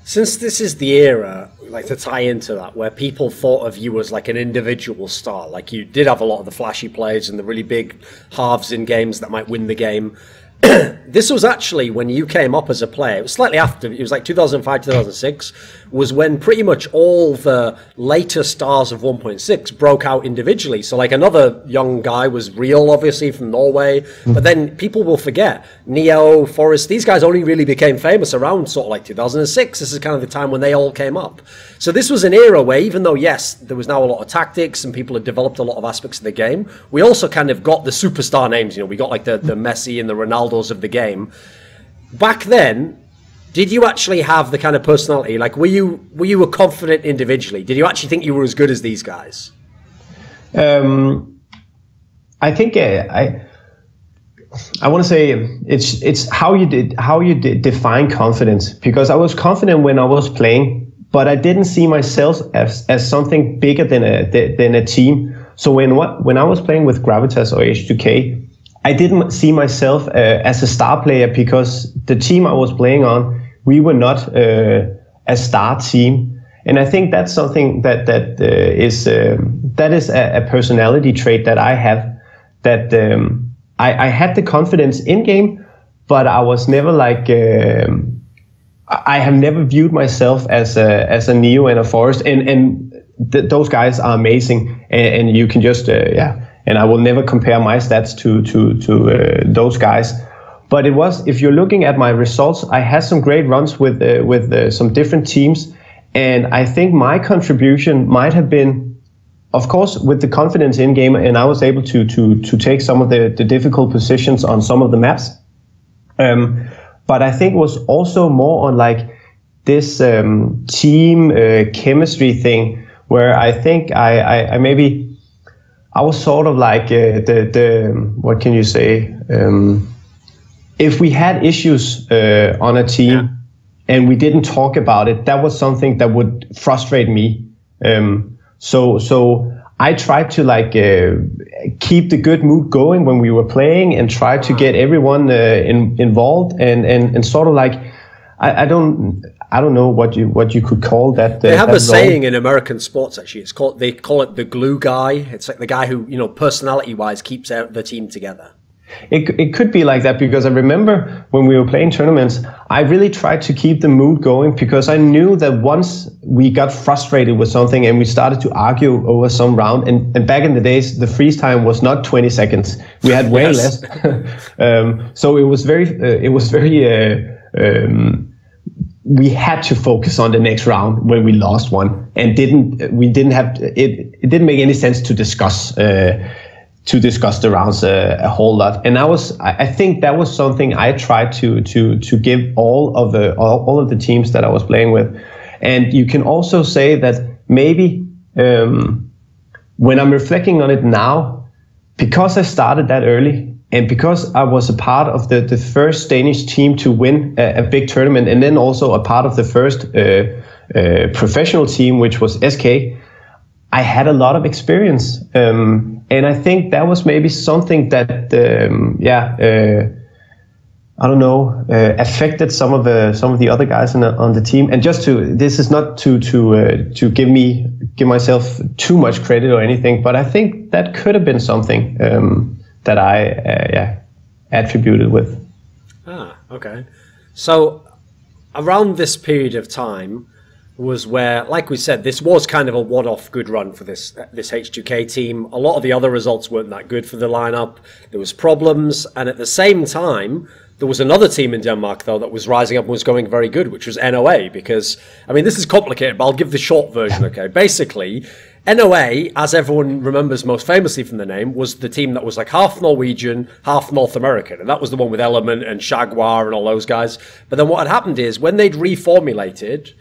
A: Since this is the era, like to tie into that, where people thought of you as like an individual star, like you did have a lot of the flashy plays and the really big halves in games that might win the game. This was actually when you came up as a player. It was slightly after. It was like 2005, 2006 was when pretty much all the later stars of 1.6 broke out individually. So like another young guy was Real, obviously from Norway, but then people will forget Neo, Forrest. These guys only really became famous around sort of like 2006. This is kind of the time when they all came up. So this was an era where, even though yes, there was now a lot of tactics and people had developed a lot of aspects of the game, we also kind of got the superstar names. You know, we got like the Messi and the Ronaldos of the game. Back then, did you actually have the kind of personality? Like, were you a confident individually? Did you actually think you were as good as these guys?
B: I think I want to say it's how you define confidence, because I was confident when I was playing, but I didn't see myself as something bigger than a team. So when I was playing with Gravitas or H2K, I didn't see myself as a star player, because the team I was playing on, we were not a star team. And I think that's something that is a personality trait that I have, that I had the confidence in game, but I was never like, I have never viewed myself as a Neo and a Forrest, and those guys are amazing, and you can just, and I will never compare my stats to those guys. But it was, if you're looking at my results, I had some great runs with some different teams, and I think my contribution might have been, of course, with the confidence in game, and I was able to take some of the difficult positions on some of the maps. But I think it was also more on like this team chemistry thing, where I think I maybe I was sort of like the what can you say? If we had issues on a team and we didn't talk about it, that was something that would frustrate me. So I tried to like keep the good mood going when we were playing, and try to get everyone involved, and sort of like I don't know what you could call that.
A: They have a saying in American sports, actually. They call it the glue guy. It's like the guy who, you know, personality wise keeps out the team together.
B: It could be like that, because I remember when we were playing tournaments, I really tried to keep the mood going, because I knew that once we got frustrated with something and we started to argue over some round, and back in the days, the freeze time was not 20 seconds. We had way less. So it was very, we had to focus on the next round when we lost one, and it didn't make any sense to discuss the rounds a whole lot. And I think that was something I tried to give all of the teams that I was playing with. And you can also say that maybe when I'm reflecting on it now, because I started that early, and because I was a part of the first Danish team to win a big tournament, and then also a part of the first professional team, which was SK, I had a lot of experience. And I think that was maybe something that, I don't know, affected some of the other guys on the team. And this is not to give myself too much credit or anything, but I think that could have been something that I attributed with.
A: Okay. So around this period of time, was where, like we said, this was kind of a one-off good run for this H2K team. A lot of the other results weren't that good for the lineup. There was problems, and at the same time, there was another team in Denmark, though, that was rising up and was going very good, which was NOA, because, I mean, this is complicated, but I'll give the short version, okay? Basically, NOA, as everyone remembers most famously from the name, was the team that was like half Norwegian, half North American, and that was the one with Element and Jaguar and all those guys. But then what had happened is, when they'd reformulated,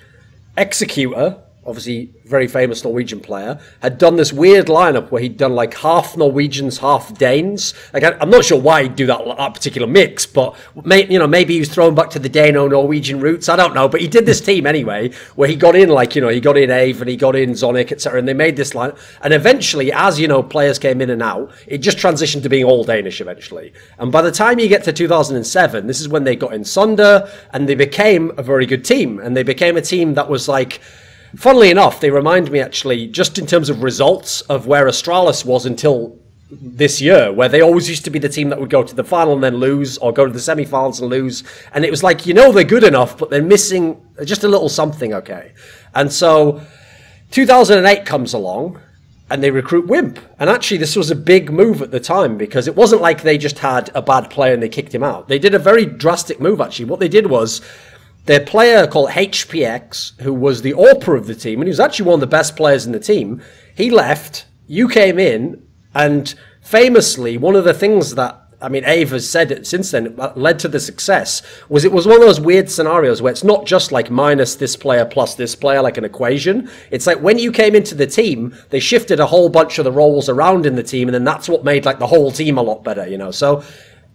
A: Executor, obviously very famous Norwegian player, had done this weird lineup where he'd done like half Norwegians, half Danes. Like I'm not sure why he'd do that particular mix, but maybe he was thrown back to the Dano-Norwegian roots. I don't know, but he did this team anyway, where he got in he got in Ave and he got in Zonic, etc. And they made this line. And eventually, as players came in and out, it just transitioned to being all Danish eventually. And by the time you get to 2007, this is when they got in Sunde, and they became a very good team. And they became a team that was like, funnily enough, they remind me actually, just in terms of results, of where Astralis was until this year, where they always used to be the team that would go to the final and then lose, or go to the semi-finals and lose. And it was like, they're good enough, but they're missing just a little something, okay? And so 2008 comes along, and they recruit whiMp. And actually, this was a big move at the time, because it wasn't like they just had a bad player and they kicked him out. They did a very drastic move, actually. What they did was, their player called HPX, who was the AWPer of the team, and he was actually one of the best players in the team, he left, you came in, and famously, one of the things that, Ave has said it since then, led to the success, was it was one of those weird scenarios where it's not just like minus this player plus this player, like an equation. It's like when you came into the team, they shifted a whole bunch of the roles around in the team, and then that's what made like the whole team a lot better, So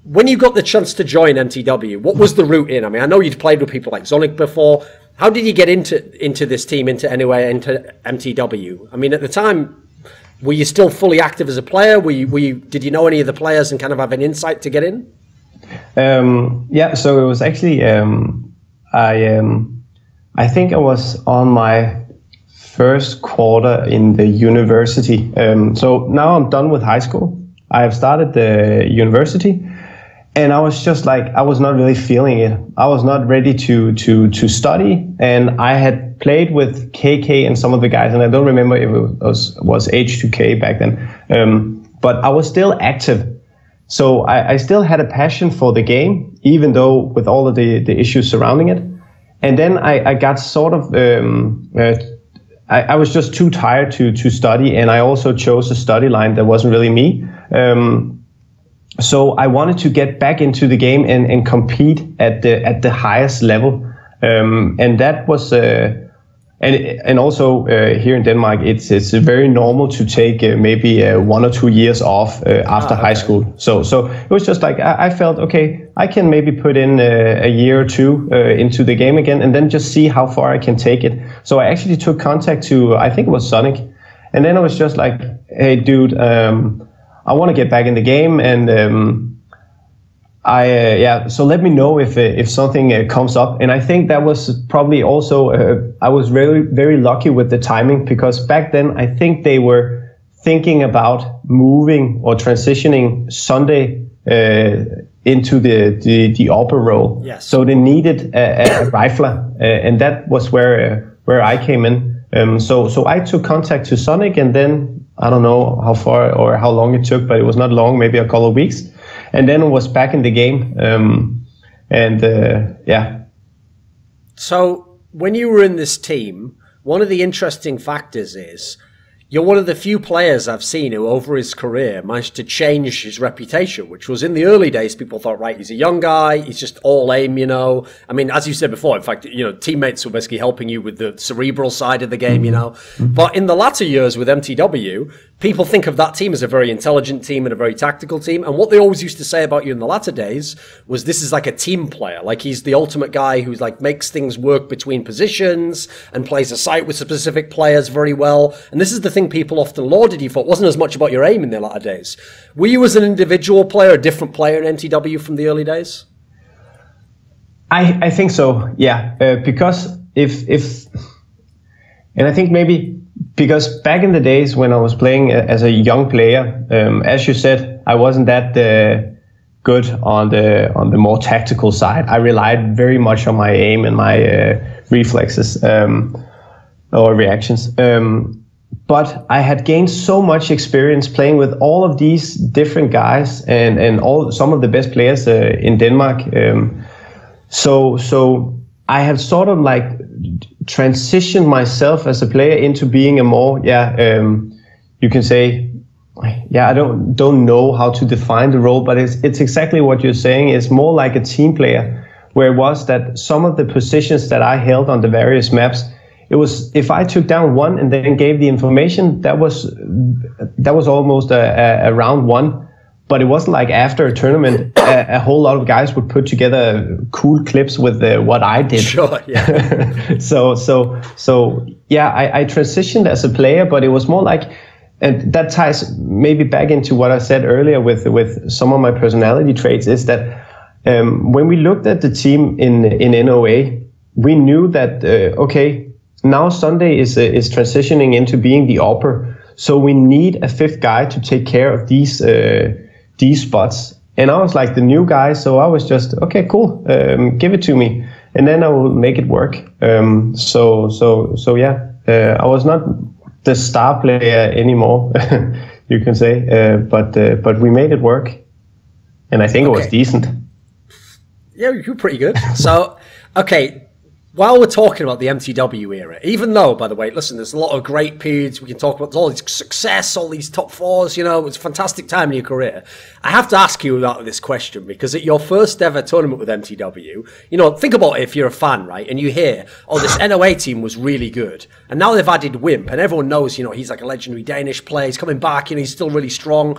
A: when you got the chance to join MTW, what was the route in? I know you'd played with people like Zonic before. How did you get into this team, into MTW? At the time, were you still fully active as a player? Did you know any of the players and kind of have an insight to get in?
B: Yeah, so it was actually, I think I was on my first quarter in the university. So now I'm done with high school. I have started the university. And I was just like, I was not really feeling it. I was not ready to study. And I had played with KK and some of the guys, and I don't remember if it was H2K back then. But I was still active. So I still had a passion for the game, even though with all of the issues surrounding it. And then I got sort of, I was just too tired to study. And I also chose a study line that wasn't really me. So I wanted to get back into the game and compete at the highest level, and that was and also here in Denmark it's very normal to take maybe 1 or 2 years off after high school. So it was just like I felt okay, I can maybe put in a year or two into the game again, and then just see how far I can take it. So I actually took contact to, I think it was Sonic, and then I was just like, hey dude, I want to get back in the game, and so let me know if something comes up. And I think that was probably also, I was very, very lucky with the timing, because back then I think they were thinking about moving or transitioning Sunde into the AWPer role.
A: Yes.
B: So they needed a rifler, and that was where I came in. So I took contact to Sonic, and then I don't know how far or how long it took, but it was not long, maybe a couple of weeks. And then I was back in the game.
A: So when you were in this team, one of the interesting factors is you're one of the few players I've seen who over his career managed to change his reputation, which was in the early days, people thought, right, he's a young guy, he's just all aim, as you said before, in fact, teammates were basically helping you with the cerebral side of the game, But in the latter years with MTW, people think of that team as a very intelligent team and a very tactical team. And what they always used to say about you in the latter days was this is like a team player. Like he's the ultimate guy who's like makes things work between positions and plays a site with specific players very well. And this is the thing people often lauded you for. It wasn't as much about your aim in the latter days. Were you as an individual player, a different player in MTW from the early days?
B: I think so, yeah. Because and I think maybe because back in the days when I was playing as a young player, as you said, I wasn't that good on the more tactical side. I relied very much on my aim and my reflexes. or reactions. But I had gained so much experience playing with all of these different guys and some of the best players in Denmark. So I had sort of like transitioned myself as a player into being a more, you can say, I don't know how to define the role, but it's exactly what you're saying. It's more like a team player, where it was that some of the positions that I held on the various maps, it was if I took down one and then gave the information, that was almost a round one. But it wasn't like after a tournament, a whole lot of guys would put together cool clips with what I did.
A: Sure, yeah.
B: I transitioned as a player, but it was more like, and that ties maybe back into what I said earlier with some of my personality traits, is that when we looked at the team in NOA, we knew that, now Sunde is transitioning into being the AWPer, so we need a fifth guy to take care of these spots. And I was like the new guy, so I was just, okay, cool, give it to me, and then I will make it work. I was not the star player anymore, you can say, but we made it work, and I think it was decent.
A: Yeah, you're pretty good. So, okay, while we're talking about the MTW era, even though, by the way, listen, there's a lot of great periods we can talk about, all this success, all these top fours, it was a fantastic time in your career. I have to ask you about this question, because at your first ever tournament with MTW, think about it if you're a fan, right? And you hear, this NOA team was really good. And now they've added whiMp, and everyone knows, he's like a legendary Danish player, he's coming back, he's still really strong.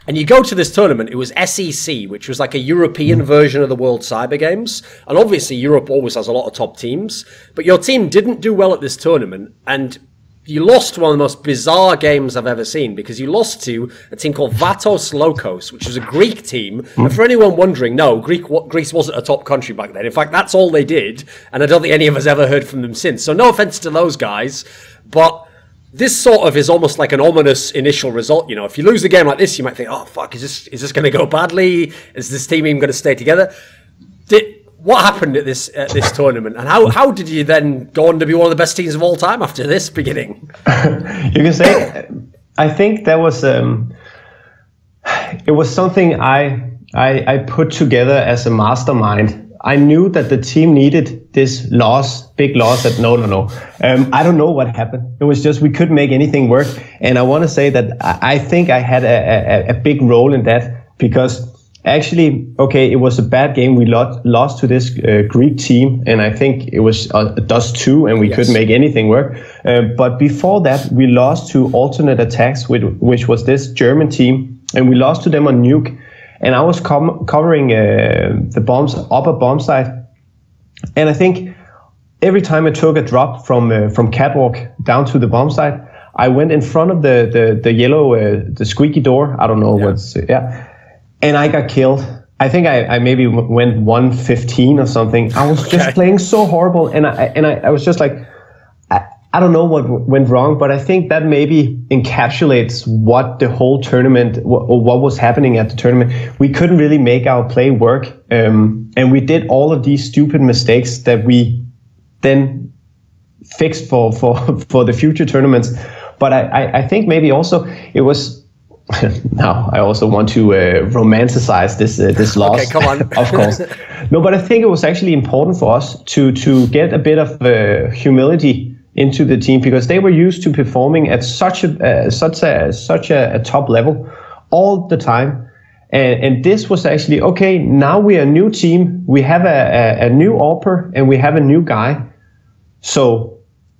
A: And you go to this tournament, it was SEC, which was like a European version of the World Cyber Games. And obviously Europe always has a lot of top teams. But your team didn't do well at this tournament, and you lost one of the most bizarre games I've ever seen, because you lost to a team called Vatos Locos, which was a Greek team. And for anyone wondering, no, Greece wasn't a top country back then. In fact, that's all they did. And I don't think any of us ever heard from them since. So no offense to those guys, but this sort of is almost like an ominous initial result. If you lose a game like this, you might think, oh, fuck, is this going to go badly? Is this team even going to stay together? What happened at this tournament? And how did you then go on to be one of the best teams of all time after this beginning?
B: You can say, I think that was, it was something I put together as a mastermind. I knew that the team needed this big loss. No. I don't know what happened. It was just we couldn't make anything work. And I want to say that I think I had a big role in that, because actually, it was a bad game. We lost to this Greek team, and I think it was Dust 2, and we couldn't make anything work. But before that, we lost to Alternate Attacks, which was this German team, and we lost to them on Nuke. And I was covering the bombs, upper bomb site. And I think every time I took a drop from catwalk down to the bomb site, I went in front of the yellow, the squeaky door. I don't know and I got killed. I think I maybe went 115 or something. I was just playing so horrible. And I was just like, I don't know what went wrong, but I think that maybe encapsulates what the whole tournament, or what was happening at the tournament. We couldn't really make our play work, and we did all of these stupid mistakes that we then fixed for the future tournaments. But I think maybe also it was. Now I also want to romanticize this loss.
A: Okay, come on.
B: Of course. No, but I think it was actually important for us to get a bit of humility into the team, because they were used to performing at such a top level all the time, and this was actually now we are a new team, we have a new AWPer, and we have a new guy, so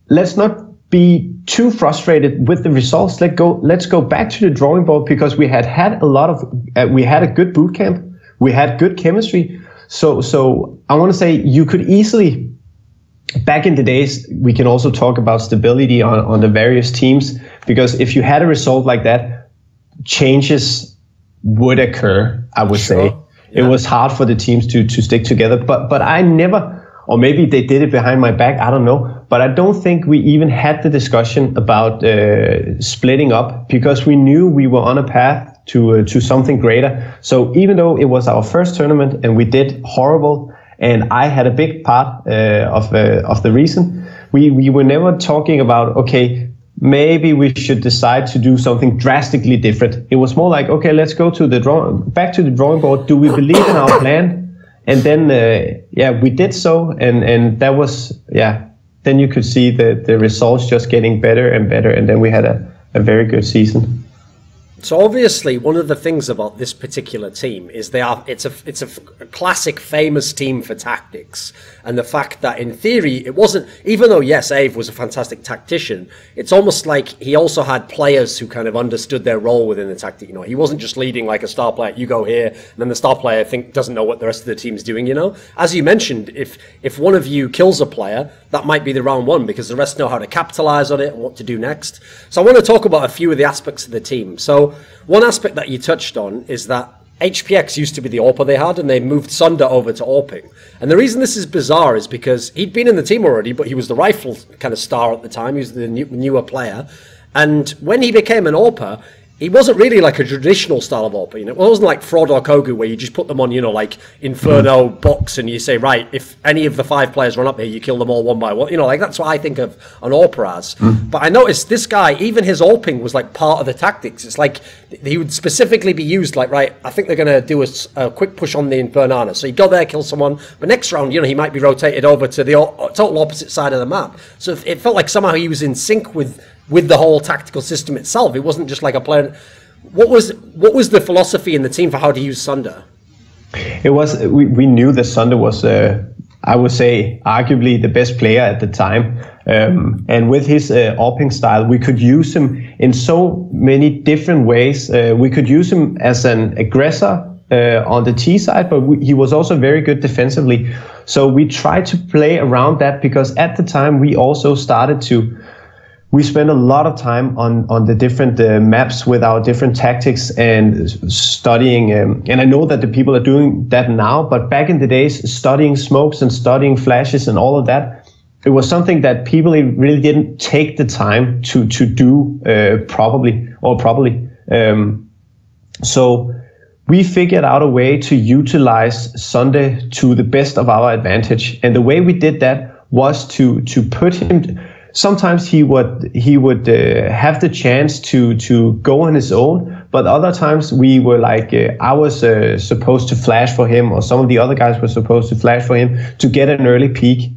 B: let's not be too frustrated with the results. Let's go back to the drawing board, because we had a lot of we had a good boot camp, we had good chemistry, so I want to say you could easily. Back in the days, we can also talk about stability on the various teams, because if you had a result like that, changes would occur, I would say. Yeah. It was hard for the teams to stick together, but I never, or maybe they did it behind my back, I don't know, but I don't think we even had the discussion about splitting up, because we knew we were on a path to something greater. So even though it was our first tournament and we did horrible, and I had a big part of the reason, we were never talking about, okay, maybe we should decide to do something drastically different. It was more like, okay, let's go to back to the drawing board. Do we believe in our plan? And then, we did so. And that was, then you could see the results just getting better and better. And then we had a very good season.
A: So obviously, one of the things about this particular team is it's a classic, famous team for tactics, and the fact that in theory it wasn't. Even though yes, Ave was a fantastic tactician, it's almost like he also had players who kind of understood their role within the tactic. You know, he wasn't just leading like a star player. You go here, and then the star player doesn't know what the rest of the team's doing. You know, as you mentioned, if one of you kills a player, that might be the round one because the rest know how to capitalize on it and what to do next. So I want to talk about a few of the aspects of the team. So one aspect that you touched on is that HPX used to be the AWPer they had, and they moved Sunde over to AWPing. And the reason this is bizarre is because he'd been in the team already, but he was the rifle kind of star at the time. He was the newer player. And when he became an AWPer, he wasn't really like a traditional style of AWPer. You know, it wasn't like Fraud or Kogu where you just put them on, you know, like Inferno box and you say, right, if any of the 5 players run up here, you kill them all one by one. You know, like that's what I think of an AWPer as. But I noticed this guy, even his AWPing was like part of the tactics. It's like he would specifically be used like, right, I think they're going to do a quick push on the Infernana. So he'd go there, kill someone. But next round, you know, he might be rotated over to the total opposite side of the map. So it felt like somehow he was in sync with the whole tactical system itself. It wasn't just like a player. What was the philosophy in the team for how to use Sunde?
B: It was we knew that Sunde was I would say arguably the best player at the time, and with his AWPing style, we could use him in so many different ways. We could use him as an aggressor on the T side, but he was also very good defensively. So we tried to play around that because at the time we also started to. We spent a lot of time on the different maps with our different tactics and studying. And I know that the people are doing that now, but back in the days, studying smokes and studying flashes and all of that, it was something that people really didn't take the time to do properly. So we figured out a way to utilize Sunde to the best of our advantage. And the way we did that was to put him. Sometimes he would have the chance to go on his own, but other times we were like I was supposed to flash for him, or some of the other guys were supposed to flash for him to get an early peek.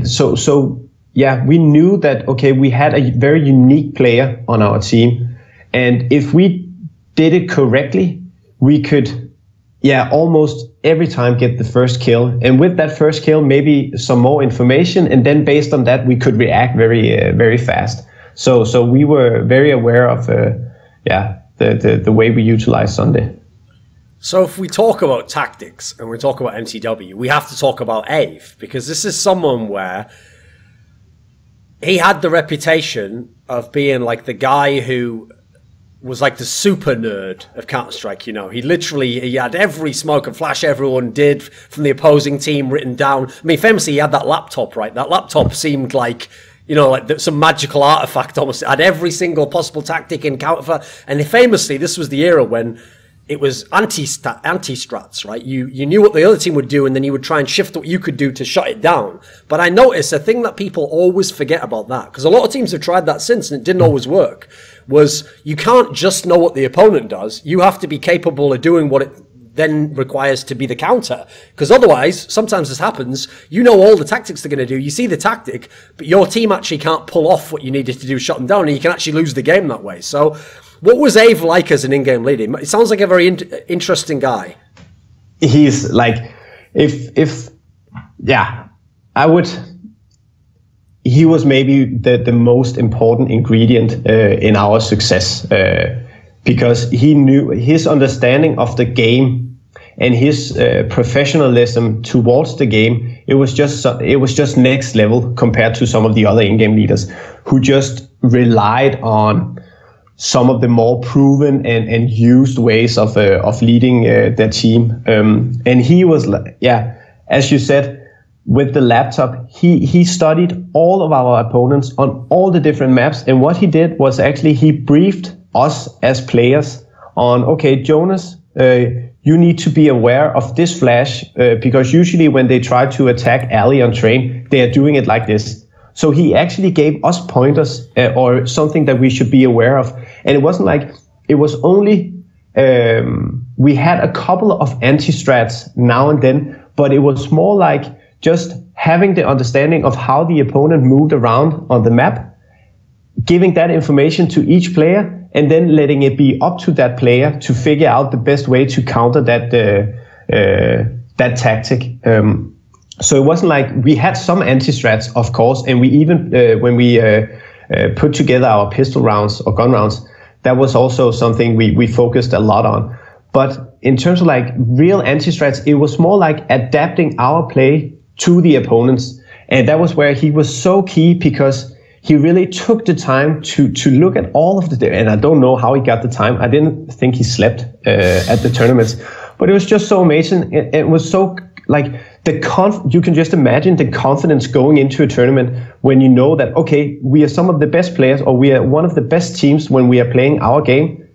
B: So we knew that okay, we had a very unique player on our team, and if we did it correctly, we could. Almost every time get the first kill. And with that first kill, maybe some more information. And then based on that, we could react very, very fast. So we were very aware of, the way we utilize Sunde.
A: So if we talk about tactics and we talk about mTw, we have to talk about Ave, because this is someone where he had the reputation of being like the guy who was like the super nerd of Counter-Strike, you know. He had every smoke and flash everyone did from the opposing team written down. I mean, famously, he had that laptop, right? That laptop seemed like, you know, like some magical artifact almost. It had every single possible tactic in Counter. And famously, this was the era when it was anti-strats, right? You knew what the other team would do, and then you would try and shift what you could do to shut it down. But I noticed a thing that people always forget about that, because a lot of teams have tried that since, and it didn't always work, was you can't just know what the opponent does. You have to be capable of doing what it then requires to be the counter. Because otherwise, sometimes this happens, you know all the tactics they're going to do, you see the tactic, but your team actually can't pull off what you needed to do, shut them down, and you can actually lose the game that way. So what was Ave like as an in-game leader? It sounds like a very interesting guy.
B: He's like, he was maybe the most important ingredient in our success because he knew his understanding of the game and his professionalism towards the game. It was just next level compared to some of the other in-game leaders who just relied on some of the more proven and used ways of leading their team. And he was, as you said, with the laptop, he studied all of our opponents on all the different maps. And what he did was actually he briefed us as players on, okay, Jonas, you need to be aware of this flash, because usually when they try to attack Ali on train, they are doing it like this. So he actually gave us pointers or something that we should be aware of. And it wasn't like, it was only, we had a couple of anti-strats now and then, but it was more like just having the understanding of how the opponent moved around on the map, giving that information to each player, and then letting it be up to that player to figure out the best way to counter that tactic. So it wasn't like we had some anti-strats, of course, and we even, when we put together our pistol rounds or gun rounds, that was also something we focused a lot on. But in terms of like real anti-strats, it was more like adapting our play to the opponents. And that was where he was so key, because he really took the time to look at all of the, and I don't know how he got the time. I didn't think he slept at the tournaments, but it was just so amazing. It was so like you can just imagine the confidence going into a tournament when you know that, okay, we are some of the best players, or we are one of the best teams when we are playing our game.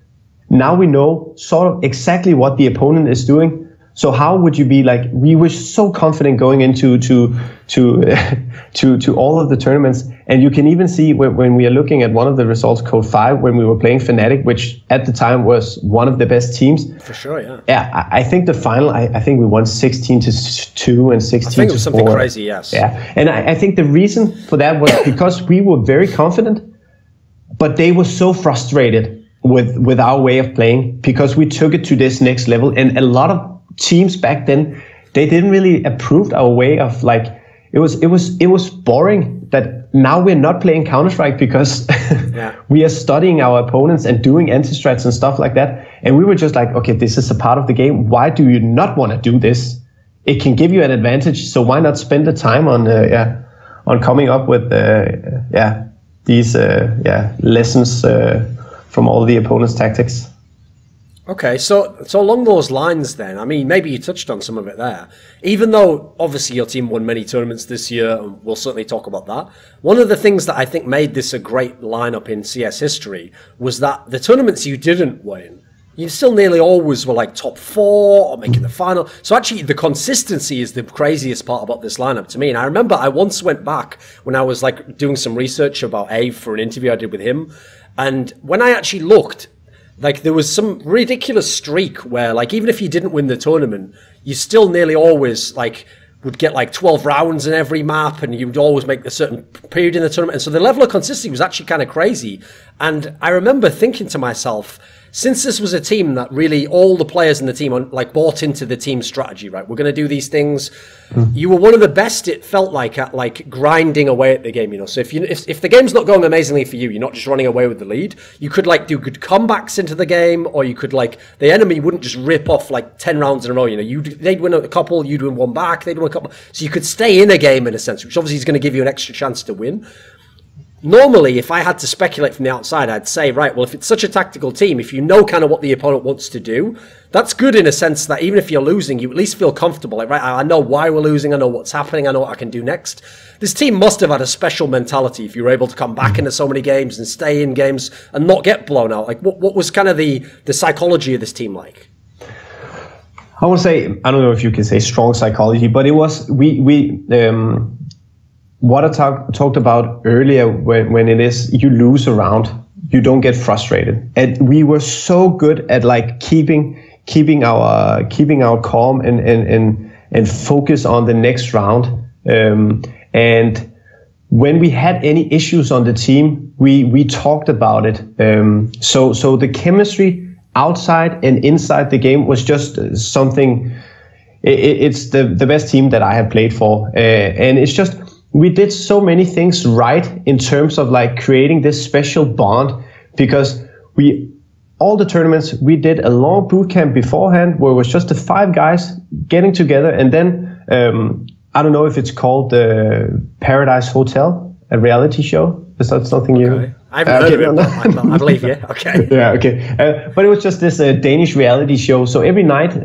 B: Now we know sort of exactly what the opponent is doing. So how would you be like? We were so confident going into to all of the tournaments, and you can even see when we are looking at one of the results, Code 5, when we were playing FNATIC, which at the time was one of the best teams.
A: For sure, yeah.
B: Yeah, I think the final, I think we won 16-2 and 16-4.
A: I think it was something crazy, yes.
B: Yeah, and I think the reason for that was because we were very confident, but they were so frustrated with our way of playing, because we took it to this next level, and a lot of teams back then, they didn't really approve our way of like, it was boring that now we're not playing Counter-Strike because we are studying our opponents and doing anti-strats and stuff like that. And we were just like, okay, this is a part of the game. Why do you not want to do this? It can give you an advantage. So why not spend the time on coming up with these lessons from all the opponent's tactics?
A: Okay, so along those lines then, I mean, maybe you touched on some of it there. Even though, obviously, your team won many tournaments this year, and we'll certainly talk about that, one of the things that I think made this a great lineup in CS history was that the tournaments you didn't win, you still nearly always were like top 4 or making the final. So actually, the consistency is the craziest part about this lineup to me. And I remember I once went back when I was like doing some research about Ave for an interview I did with him, and when I actually looked, like, there was some ridiculous streak where, like, even if you didn't win the tournament, you still nearly always, like, would get, like, 12 rounds in every map, and you would always make a certain period in the tournament. And so the level of consistency was actually kind of crazy. And I remember thinking to myself, since this was a team that really all the players in the team, like, bought into the team strategy, right? We're going to do these things. You were one of the best, it felt like, at, like, grinding away at the game, you know? So if the game's not going amazingly for you, you're not just running away with the lead, you could, like, do good comebacks into the game, or you could, like, the enemy wouldn't just rip off, like, 10 rounds in a row, you know? They'd win a couple, you'd win one back, they'd win a couple. So you could stay in a game, in a sense, which obviously is going to give you an extra chance to win. Normally, if I had to speculate from the outside, I'd say, right, well, if it's such a tactical team, if you know kind of what the opponent wants to do, that's good in a sense that even if you're losing, you at least feel comfortable. Like, right, I know why we're losing, I know what's happening, I know what I can do next. This team must have had a special mentality if you were able to come back into so many games and stay in games and not get blown out. Like, what was kind of the psychology of this team like?
B: I would say, I don't know if you can say strong psychology, but it was, what I talked about earlier, when it is you lose a round, you don't get frustrated, and we were so good at like keeping our calm and focus on the next round. And when we had any issues on the team, we talked about it. So the chemistry outside and inside the game was just something. It's the best team that I have played for, and it's just. We did so many things right in terms of like creating this special bond, because all the tournaments, we did a long boot camp beforehand where it was just the 5 guys getting together, and then I don't know if it's called the Paradise Hotel, a reality show. Is that something you?
A: I haven't heard of it. I believe you. Okay.
B: Yeah. Okay. But it was just this Danish reality show. So every night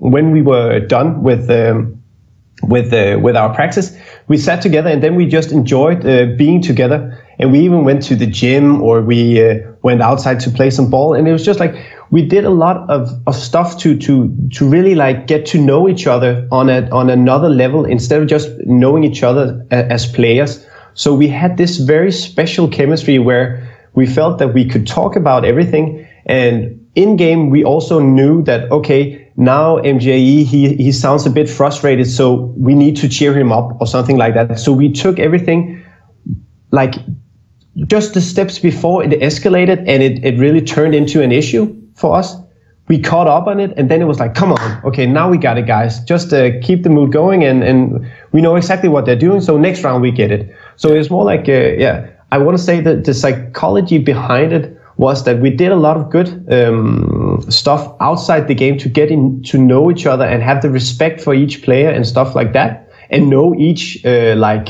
B: when we were done with our practice, we sat together, and then we just enjoyed being together. And we even went to the gym, or we went outside to play some ball. And it was just like we did a lot of stuff to really like get to know each other on another level instead of just knowing each other as players. So we had this very special chemistry where we felt that we could talk about everything, and in game we also knew that, okay, now MJE, he sounds a bit frustrated, so we need to cheer him up or something like that. So we took everything like just the steps before it escalated, and it really turned into an issue for us. We caught up on it, and then it was like, come on, okay, now we got it, guys. Just keep the mood going, and we know exactly what they're doing, so next round we get it. So it's more like, yeah, I want to say that the psychology behind it was that we did a lot of good stuff outside the game to get to know each other and have the respect for each player and stuff like that, and know each like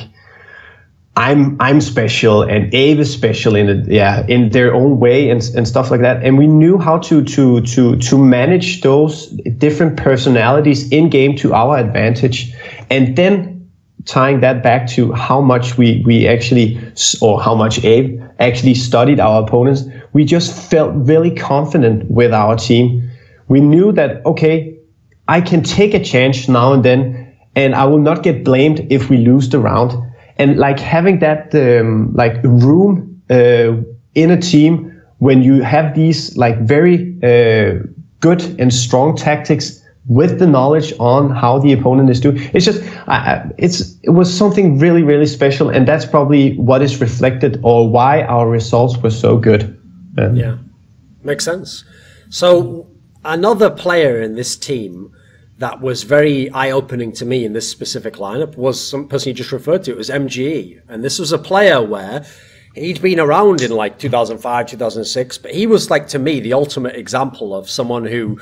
B: I'm special and Abe is special in their own way and stuff like that. And we knew how to manage those different personalities in game to our advantage, and then tying that back to how much we actually, or how much Abe actually studied our opponents, we just felt really confident with our team. We knew that, okay, I can take a chance now and then, and I will not get blamed if we lose the round. And like having that like room in a team when you have these like very good and strong tactics with the knowledge on how the opponent is doing, it's just it was something really, really special, and that's probably what is reflected or why our results were so good.
A: Yeah, makes sense. So another player in this team that was very eye-opening to me in this specific lineup was some person you just referred to. It was MGE, and this was a player where he'd been around in like 2005, 2006, but he was like, to me, the ultimate example of someone who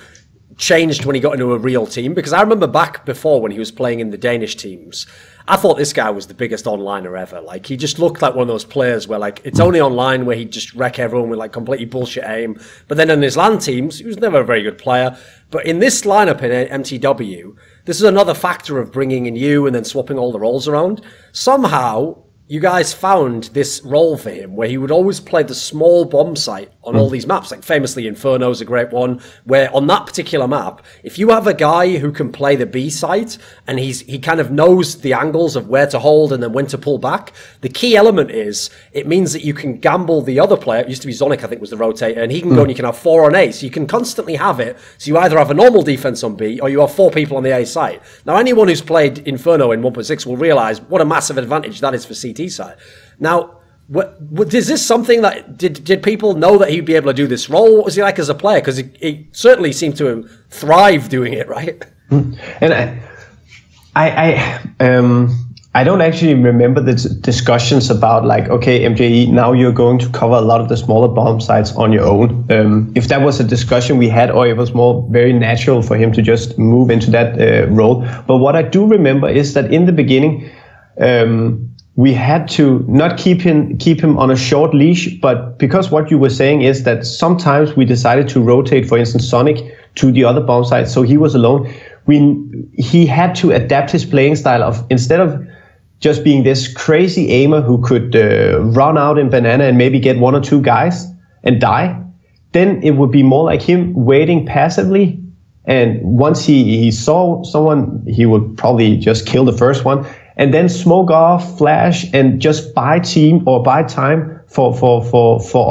A: changed when he got into a real team. Because I remember back before when he was playing in the Danish teams, I thought this guy was the biggest onliner ever. Like, he just looked like one of those players where, like, it's only online where he'd just wreck everyone with, like, completely bullshit aim. But then in his LAN teams, he was never a very good player. But in this lineup in MTW, this is another factor of bringing in you and then swapping all the roles around. Somehow, you guys found this role for him where he would always play the small bomb site on all these maps. Like famously Inferno is a great one, where on that particular map, if you have a guy who can play the B site and he kind of knows the angles of where to hold and then when to pull back, the key element is it means that you can gamble the other player. It used to be Zonic, I think, was the rotator, and he can go and you can have 4 on A. So you can constantly have it. So you either have a normal defense on B or you have 4 people on the A site. Now, anyone who's played Inferno in 1.6 will realize what a massive advantage that is for CT side. Now, is this something that did people know that he'd be able to do this role? What was he like as a player? Because he certainly seemed to thrive doing it, right?
B: And I don't actually remember the discussions about like, okay, MJE, now you're going to cover a lot of the smaller bomb sites on your own. If that was a discussion we had, or it was more very natural for him to just move into that role. But what I do remember is that in the beginning, we had to not keep him on a short leash, but because what you were saying is that sometimes we decided to rotate, for instance, Sonic to the other bomb site, so he was alone. He had to adapt his playing style of, instead of just being this crazy aimer who could run out in banana and maybe get 1 or 2 guys and die, then it would be more like him waiting passively. And once he saw someone, he would probably just kill the first one, and then smoke off, flash, and just buy team or buy time for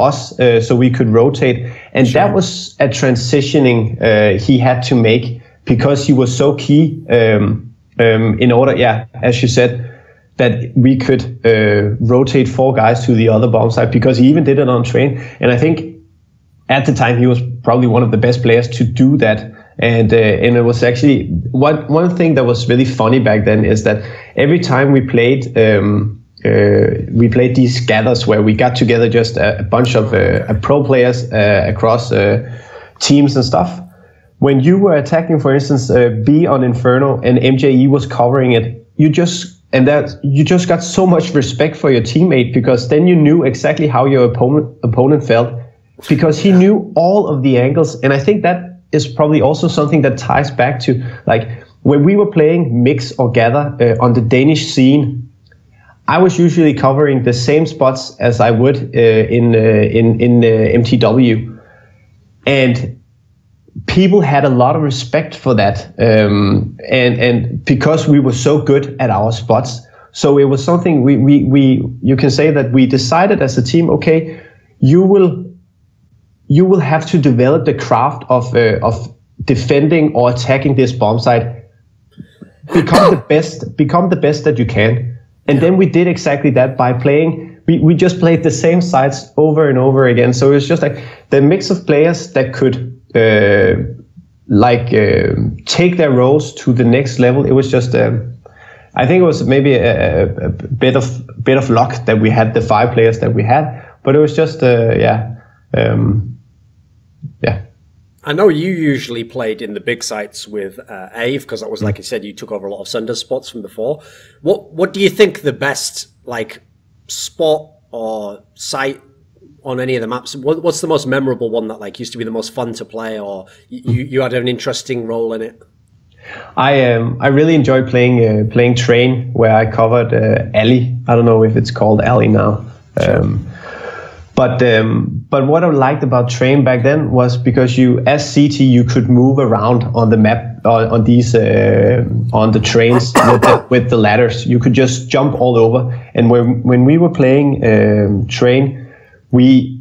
B: us so we could rotate. And sure, that was a transitioning he had to make because he was so key in order, yeah, as you said, that we could rotate 4 guys to the other bomb site, because he even did it on train. And I think at the time he was probably one of the best players to do that. And it was actually one thing that was really funny back then is that every time we played these gathers where we got together just a bunch of pro players across teams and stuff. When you were attacking, for instance, B on Inferno and MJE was covering it, you just got so much respect for your teammate, because then you knew exactly how your opponent felt, because he knew all of the angles. And I think that is probably also something that ties back to, like, when we were playing Mix or Gather on the Danish scene, I was usually covering the same spots as I would in MTW. And people had a lot of respect for that, and because we were so good at our spots. So it was something you can say that we decided as a team, okay, you will have to develop the craft of defending or attacking this bomb site. Become the best that you can. And then we did exactly that by playing. We just played the same sites over and over again. So it was just like the mix of players that could take their roles to the next level. It was just I think it was maybe a bit of luck that we had the 5 players that we had, but it was just yeah.
A: I know you usually played in the big sites with Ave, because that was, like you said, you took over a lot of Sunde spots from before. What do you think the best spot or site on any of the maps? What's the most memorable one that used to be the most fun to play, or you had an interesting role in it?
B: I really enjoy playing Train, where I covered Alley. I don't know if it's called Alley now. Sure. But what I liked about Train back then was because as CT you could move around on the map on these on the trains with the ladders. You could just jump all over. And when we were playing Train, we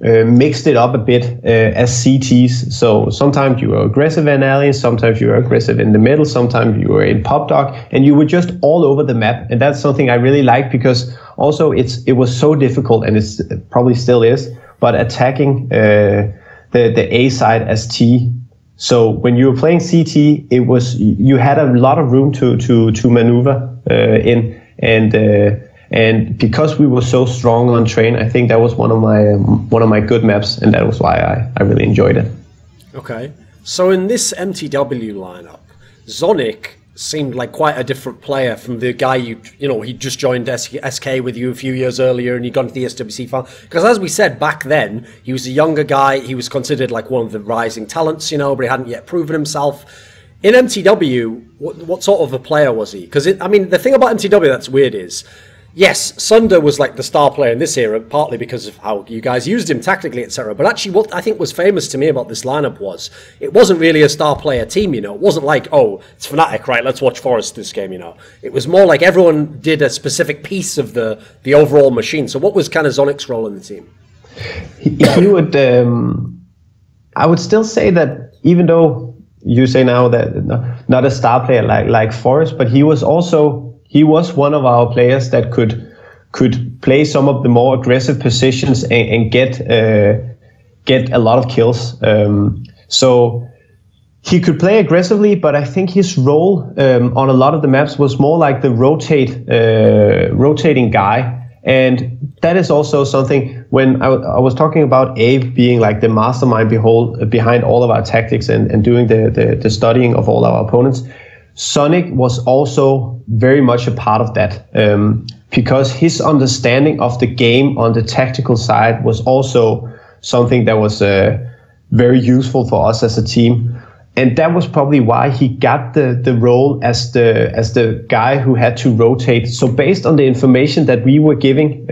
B: mixed it up a bit as CTs. So sometimes you were aggressive in alley, sometimes you were aggressive in the middle, sometimes you were in pop dog, and you were just all over the map. And that's something I really like, because also it was so difficult, and it probably still is, but attacking the A side as T. So when you were playing CT, you had a lot of room to maneuver in, and because we were so strong on Train, I think that was one of my good maps, and that was why I really enjoyed it.
A: Okay, so in this mTw lineup, Zonic seemed like quite a different player from the guy he just joined SK with you a few years earlier, and he'd gone to the SWC final. Because as we said back then, he was a younger guy. He was considered like one of the rising talents, but he hadn't yet proven himself. In mTw, what sort of a player was he? Because the thing about mTw that's weird is, yes, Sunde was like the star player in this era, partly because of how you guys used him tactically, etc. But actually, what I think was famous to me about this lineup was it wasn't really a star player team. It wasn't like, oh, it's FNATIC, right? Let's watch Forest this game. It was more like everyone did a specific piece of the overall machine. So, what was kind of Zonic's role in the team?
B: He would, I would still say that, even though you say now that not a star player like Forest, but he was one of our players that could play some of the more aggressive positions and get a lot of kills. So he could play aggressively, but I think his role on a lot of the maps was more like the rotating guy. And that is also something, when I was talking about Abe being like the mastermind behind all of our tactics and doing the studying of all our opponents, Sonic was also very much a part of that, because his understanding of the game on the tactical side was also something that was very useful for us as a team. And that was probably why he got the role as the guy who had to rotate. So based on the information that we were giving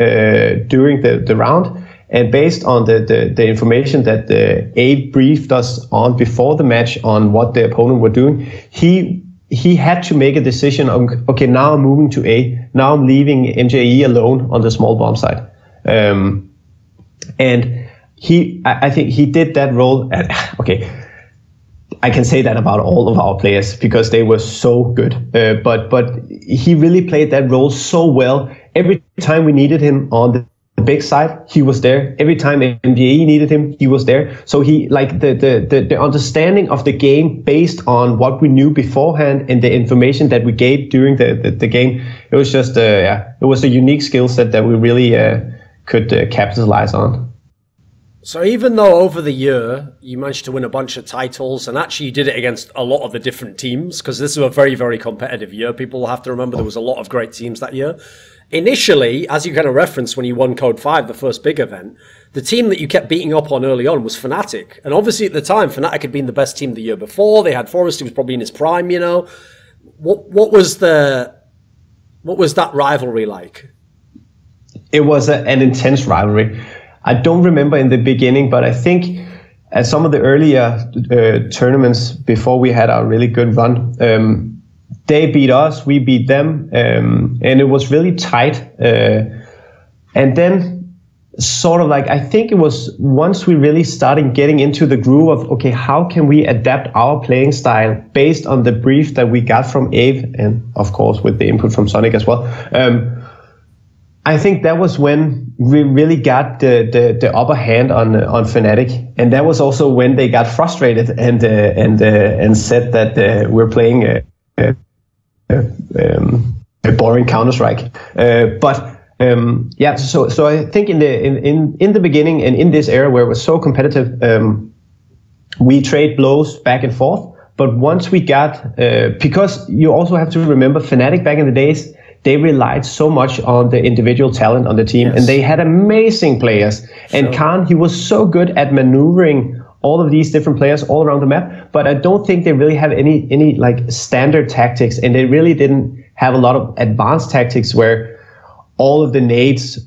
B: during the round, and based on the information that Abe briefed us on before the match on what the opponent were doing, he had to make a decision on, okay, now I'm moving to A. Now I'm leaving MJE alone on the small bomb side. And I think he did that role. Okay, I can say that about all of our players because they were so good. But he really played that role so well. Every time we needed him on the big side, he was there. Every time MBE needed him, he was there. So he, like, the understanding of the game based on what we knew beforehand and the information that we gave during the game, it was just it was a unique skill set that we really could capitalize on.
A: So even though over the year you managed to win a bunch of titles, and actually you did it against a lot of the different teams, because this was a very, very competitive year, people will have to remember there was a lot of great teams that year. Initially, as you kind of referenced when you won Code 5, the first big event, the team that you kept beating up on early on was FNATIC. And obviously at the time, FNATIC had been the best team the year before. They had Forrest, who was probably in his prime, What was that rivalry like?
B: It was an intense rivalry. I don't remember in the beginning, but I think at some of the earlier tournaments before we had our really good run, they beat us, we beat them, and it was really tight. And then sort of like, I think it was once we really started getting into the groove of, okay, how can we adapt our playing style based on the brief that we got from Abe, and of course with the input from Zonic as well. I think that was when we really got the upper hand on FNATIC, and that was also when they got frustrated and said that we're playing a boring Counter-Strike. Yeah, so I think in the beginning and in this era where it was so competitive, we trade blows back and forth. But once we got, because you also have to remember, FNATIC back in the days, they relied so much on the individual talent on the team, and they had amazing players. And Khan, he was so good at maneuvering all of these different players all around the map, but I don't think they really have any like standard tactics, and they really didn't have a lot of advanced tactics where all of the nades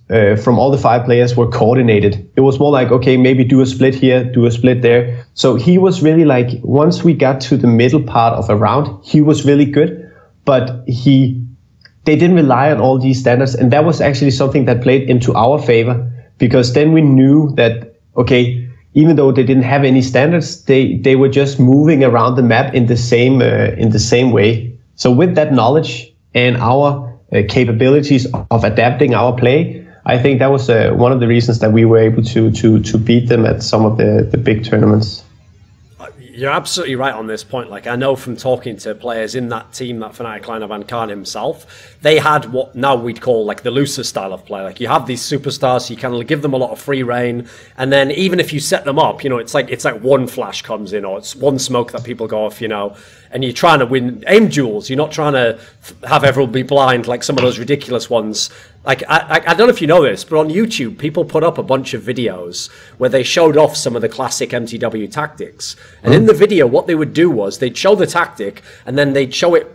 B: from all the 5 players were coordinated. It was more like, okay, maybe do a split here, do a split there. So he was really like, once we got to the middle part of a round, he was really good, but they didn't rely on all these standards. And that was actually something that played into our favor, because then we knew that, okay, even though they didn't have any standards, they were just moving around the map in the same way. So with that knowledge and our capabilities of adapting our play, I think that was one of the reasons that we were able to beat them at some of the big tournaments.
A: You're absolutely right on this point. Like, I know from talking to players in that team, that FNATIC lineup and Khan himself, they had what now we'd call like the looser style of play. Like, you have these superstars, you kind of give them a lot of free reign, and then even if you set them up, you know, it's like one flash comes in, or it's one smoke that people go off, you know, and you're trying to win aim duels. You're not trying to have everyone be blind like some of those ridiculous ones. Like, I don't know if you know this, but on YouTube, people put up a bunch of videos where they showed off some of the classic MTW tactics. And in the video, what they would do was they'd show the tactic, and then they'd show it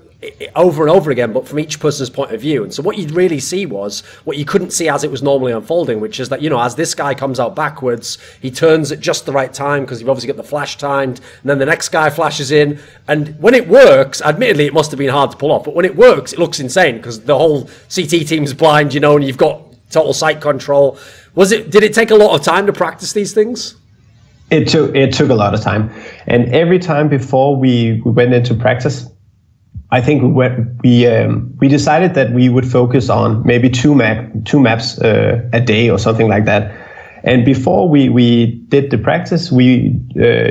A: over and over again, but from each person's point of view. And so what you'd really see was what you couldn't see as it was normally unfolding, which is that, you know, as this guy comes out backwards, he turns at just the right time because you've obviously got the flash timed, and then the next guy flashes in. And when it works, admittedly, it must have been hard to pull off, but when it works, it looks insane because the whole CT team's blind, you know, and you've got total sight control. Did it take a lot of time to practice these things?
B: It took a lot of time. And every time before we went into practice, I think we decided that we would focus on maybe two maps a day or something like that. And before we did the practice, we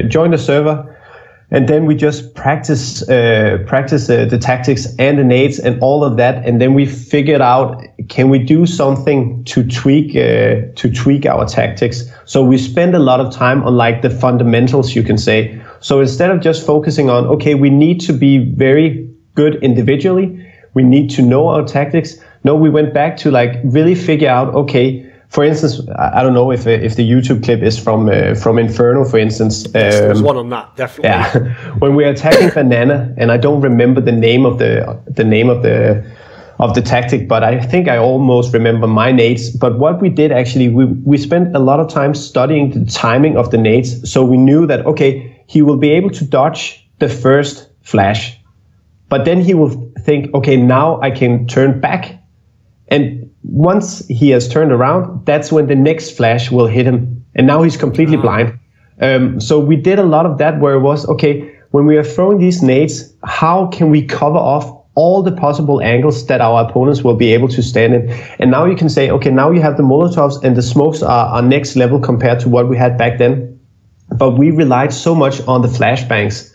B: joined the server, and then we just practice the tactics and the nades and all of that. And then we figured out, can we do something to tweak our tactics? So we spend a lot of time on like the fundamentals, you can say. So instead of just focusing on, okay, we need to be very good individually, we need to know our tactics. No, we went back to like really figure out, okay, for instance, I don't know if the YouTube clip is from Inferno, for instance.
A: Yes, there's one on that, definitely.
B: Yeah, when we're attacking Banana, and I don't remember the name of the tactic, but I think I almost remember my nades. But what we did actually, we spent a lot of time studying the timing of the nades, so we knew that, okay, he will be able to dodge the first flash. But then he will think, okay, now I can turn back. And once he has turned around, that's when the next flash will hit him. And now he's completely blind. So we did a lot of that where it was, okay, when we are throwing these nades, how can we cover off all the possible angles that our opponents will be able to stand in? And now you can say, okay, now you have the Molotovs and the smokes are next level compared to what we had back then. But we relied so much on the flashbangs.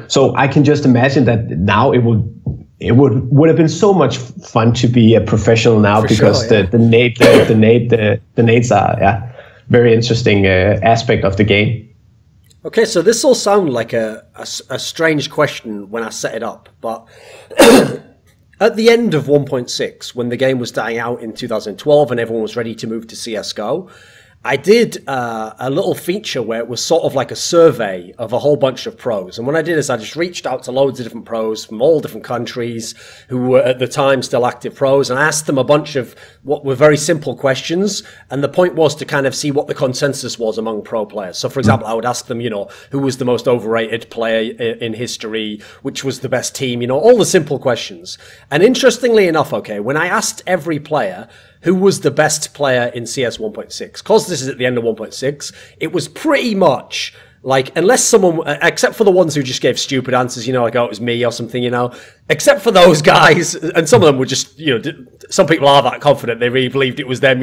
B: So I can just imagine that now it would have been so much fun to be a professional now. For because sure, yeah. the nades are very interesting aspect of the game.
A: Okay, so this all sounds like a strange question when I set it up, but at the end of 1.6, when the game was dying out in 2012 and everyone was ready to move to CSGO, I did a little feature where it was sort of like a survey of a whole bunch of pros. And when I did this, I just reached out to loads of different pros from all different countries who were at the time still active pros, and asked them a bunch of what were very simple questions. And the point was to kind of see what the consensus was among pro players. So, for example, I would ask them, who was the most overrated player in history, which was the best team, all the simple questions. And interestingly enough, okay, when I asked every player who was the best player in CS 1.6, because this is at the end of 1.6, it was pretty much like, unless someone, except for the ones who just gave stupid answers, like, oh, it was me or something, except for those guys, and some of them were just, some people are that confident, they really believed it was them,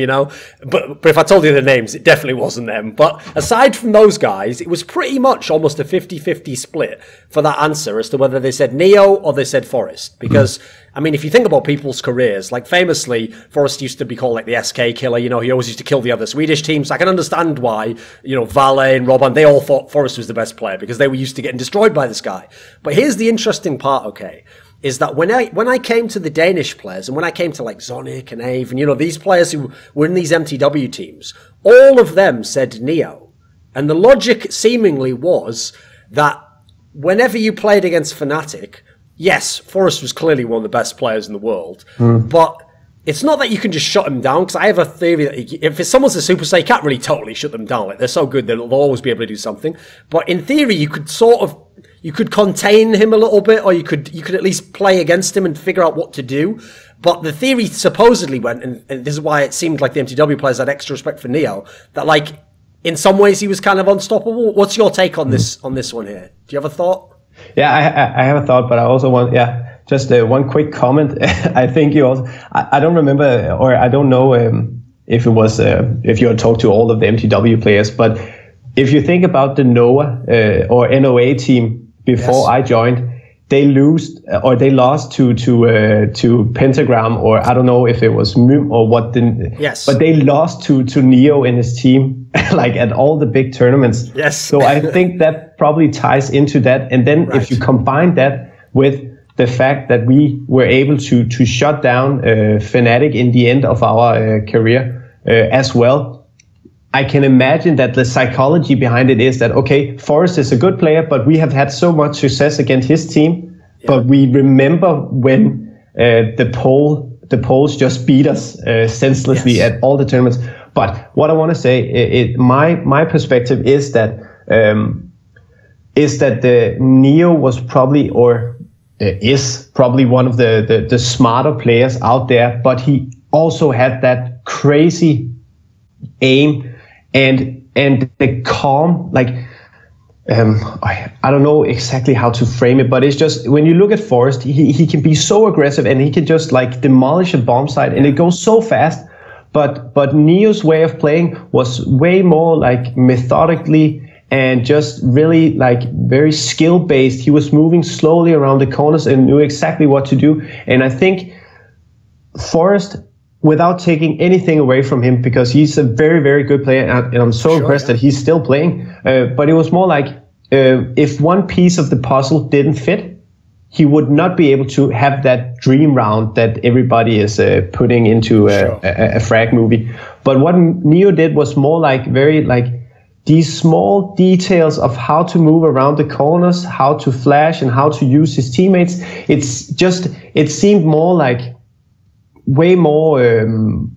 A: but if I told you the names, it definitely wasn't them. But aside from those guys, it was pretty much almost a 50-50 split for that answer as to whether they said Neo or they said Forest, because I mean, if you think about people's careers, like famously, Forrest used to be called like the SK killer, he always used to kill the other Swedish teams. I can understand why, Valle and Robban, they all thought Forrest was the best player because they were used to getting destroyed by this guy. But here's the interesting part, okay, is that when I came to the Danish players and when I came to like Zonic and Ave and, these players who were in these mTw teams, all of them said Neo. And the logic seemingly was that whenever you played against FNATIC, yes, Forrest was clearly one of the best players in the world, but it's not that you can just shut him down, because I have a theory that if someone's a superstar, you can't really totally shut them down. Like, they're so good, they'll always be able to do something. But in theory, you could contain him a little bit, or you could at least play against him and figure out what to do. But the theory supposedly went, and this is why it seemed like the mTw players had extra respect for Neo, that like, in some ways he was kind of unstoppable. What's your take on this one here? Do you have a thought?
B: Yeah, I have a thought, but I also want, just one quick comment. I think you also, I don't remember, or I don't know if it was, if you had talked to all of the mTw players, but if you think about the NOAA or NOA team before I joined, they lost to Pentagram, or I don't know if it was MIM or what. But they lost to Neo and his team, like at all the big tournaments.
A: Yes.
B: So I think that probably ties into that. And then if you combine that with the fact that we were able to shut down FNATIC in the end of our career as well, I can imagine that the psychology behind it is that, okay, Forrest is a good player, but we have had so much success against his team. But we remember when the Poles just beat us senselessly at all the tournaments. But what I want to say, my perspective is that the Neo was probably, or is probably one of the smarter players out there, but he also had that crazy aim and the calm, like, I don't know exactly how to frame it, but it's just, when you look at Forrest, he can be so aggressive and he can just like demolish a bomb site and it goes so fast. But Neo's way of playing was way more like methodically and just really like very skill based. He was moving slowly around the corners and knew exactly what to do. And I think Forrest, without taking anything away from him, because he's a very, very good player, and I'm so impressed that he's still playing. But it was more like if one piece of the puzzle didn't fit, he would not be able to have that dream round that everybody is putting into a frag movie. But what Neo did was more like very like these small details of how to move around the corners, how to flash, and how to use his teammates. It seemed more like way more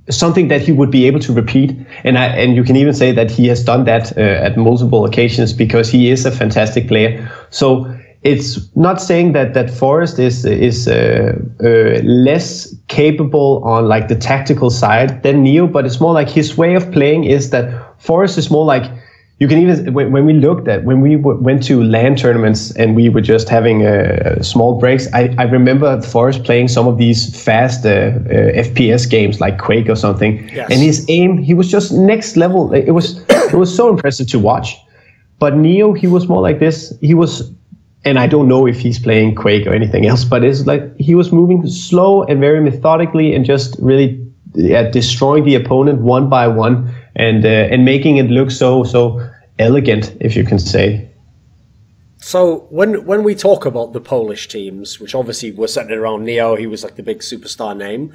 B: something that he would be able to repeat, and you can even say that he has done that at multiple occasions because he is a fantastic player. So it's not saying that Forrest is less capable on like the tactical side than Neo, but it's more like his way of playing is that Forrest is more like, you can even, when we went to LAN tournaments and we were just having small breaks, I remember Forrest playing some of these fast FPS games like Quake or something. Yes. And his aim, he was just next level. It was so impressive to watch. But Neo, he was more like this. He was, and I don't know if he's playing Quake or anything else, but it's like he was moving slow and very methodically and just really destroying the opponent one by one and making it look so elegant, if you can say.
A: So when we talk about the Polish teams, which obviously were centered around Neo, he was like the big superstar name.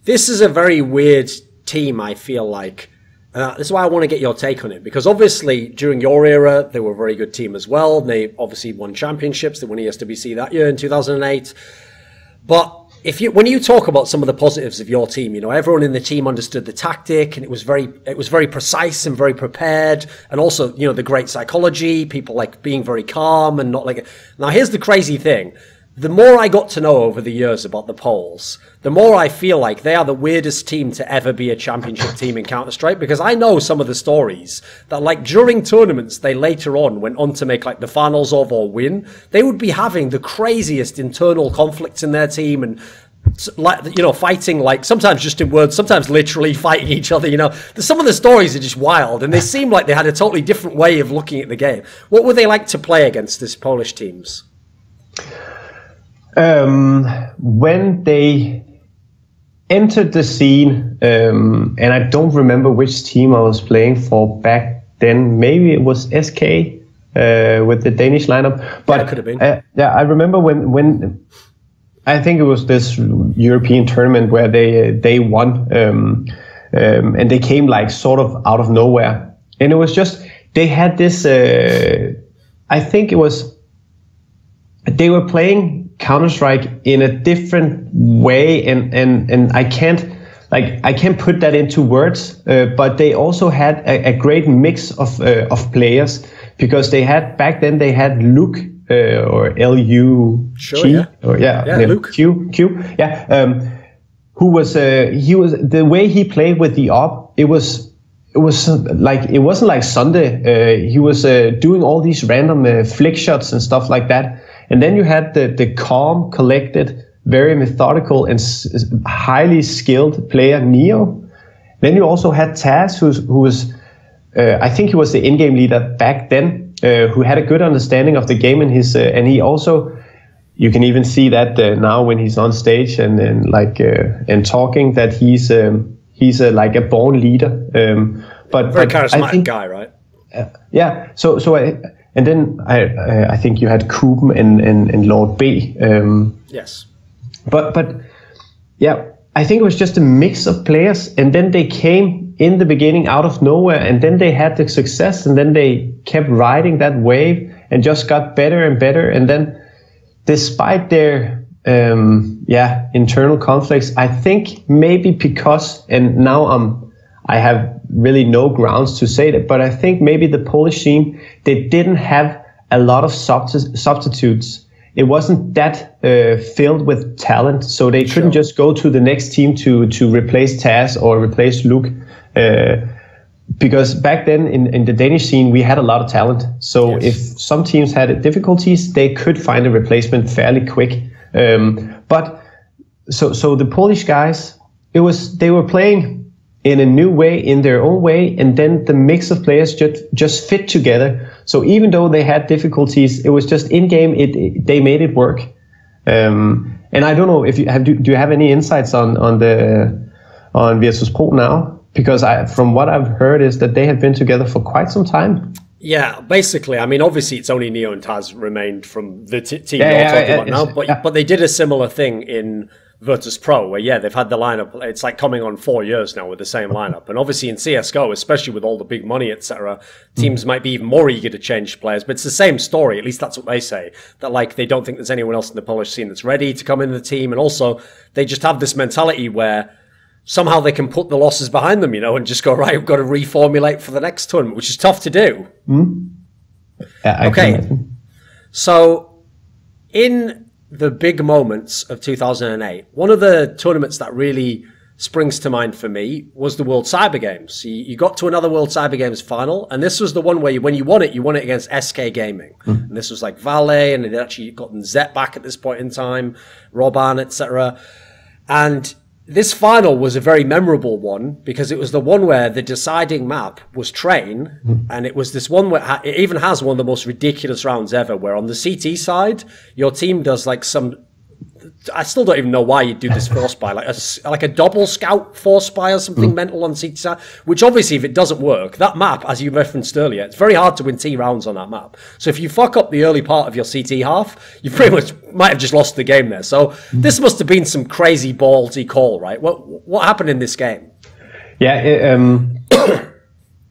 A: This is a very weird team, I feel like, This is why I want to get your take on it, because obviously during your era, they were a very good team as well. They obviously won championships. They won ESWC that year in 2008. But when you talk about some of the positives of your team, you know, everyone in the team understood the tactic, and it was very precise and very prepared, and also, you know, the great psychology, people like being very calm and not like. Now, here's the crazy thing. The more I got to know over the years about the Poles, the more I feel like they are the weirdest team to ever be a championship team in Counter-Strike, because I know some of the stories that, like, during tournaments they later on went on to make, like, the finals of or win. They would be having the craziest internal conflicts in their team, and, like, you know, fighting, like, sometimes just in words, sometimes literally fighting each other, you know. Some of the stories are just wild, and they seem like they had a totally different way of looking at the game. What were they like to play against these Polish teams?
B: When they entered the scene, and I don't remember which team I was playing for back then. Maybe it was SK with the Danish lineup. But
A: yeah, it could have been.
B: Yeah, I remember when I think it was this European tournament where they won, and they came like sort of out of nowhere, and it was just they had this. I think it was they were playing Counter-Strike in a different way, and I can't put that into words, but they also had a great mix of players, because they had back then they had Luke or LU
A: sure, yeah.
B: Or
A: Luke
B: Q who was he was the way he played with the op, it wasn't like Sunde. He was doing all these random flick shots and stuff like that. And then you had the calm, collected, very methodical and highly skilled player Neo. Then you also had Taz, who was, I think he was the in-game leader back then, who had a good understanding of the game, and he also, you can even see that now when he's on stage and talking, that he's like a born leader. But
A: very charismatic guy, right?
B: Yeah. And then I think you had Kuben and Lord B.
A: Yes.
B: But yeah, I think it was just a mix of players, and then they came in the beginning out of nowhere, and then they had the success, and then they kept riding that wave and just got better and better. And then, despite their internal conflicts, I think maybe because, and now I have really no grounds to say that, but I think maybe the Polish team, they didn't have a lot of substitutes. It wasn't that filled with talent, so they couldn't just go to the next team to replace Taz or replace Luke. Because back then in the Danish scene, we had a lot of talent. So if some teams had difficulties, they could find a replacement fairly quick. But so the Polish guys, they were playing in a new way, in their own way, and then the mix of players just fit together. So even though they had difficulties, it was just in game. They made it work. And I don't know if you have. Do you have any insights on Virtus Pro now? Because from what I've heard is that they have been together for quite some time.
A: Yeah, basically. I mean, obviously, it's only Neo and Taz remained from the team you're talking about now. But they did a similar thing in Virtus Pro, where they've had the lineup. It's like coming on 4 years now with the same lineup. And obviously in CS:GO, especially with all the big money, etc., teams might be even more eager to change players. But it's the same story. At least that's what they say. That like they don't think there's anyone else in the Polish scene that's ready to come into the team, and also they just have this mentality where somehow they can put the losses behind them, and just go, right, we've got to reformulate for the next tournament, which is tough to do.
B: Yeah, okay.
A: So in the big moments of 2008, one of the tournaments that really springs to mind for me was the World Cyber Games. You got to another World Cyber Games final, and this was the one where when you won it against SK Gaming. And this was like Valet, and it actually gotten Zet back at this point in time, Roban, etc. And this final was a very memorable one because it was the one where the deciding map was Train, and it was this one where it even has one of the most ridiculous rounds ever, where on the CT side, your team does like some, I still don't even know why you do this force buy, like a double scout force buy or something mental on CT side, which obviously if it doesn't work, that map, as you referenced earlier, it's very hard to win T rounds on that map. So if you fuck up the early part of your CT half, you pretty much might have just lost the game there. So this must have been some crazy ballsy call, right? What happened in this game?
B: Yeah,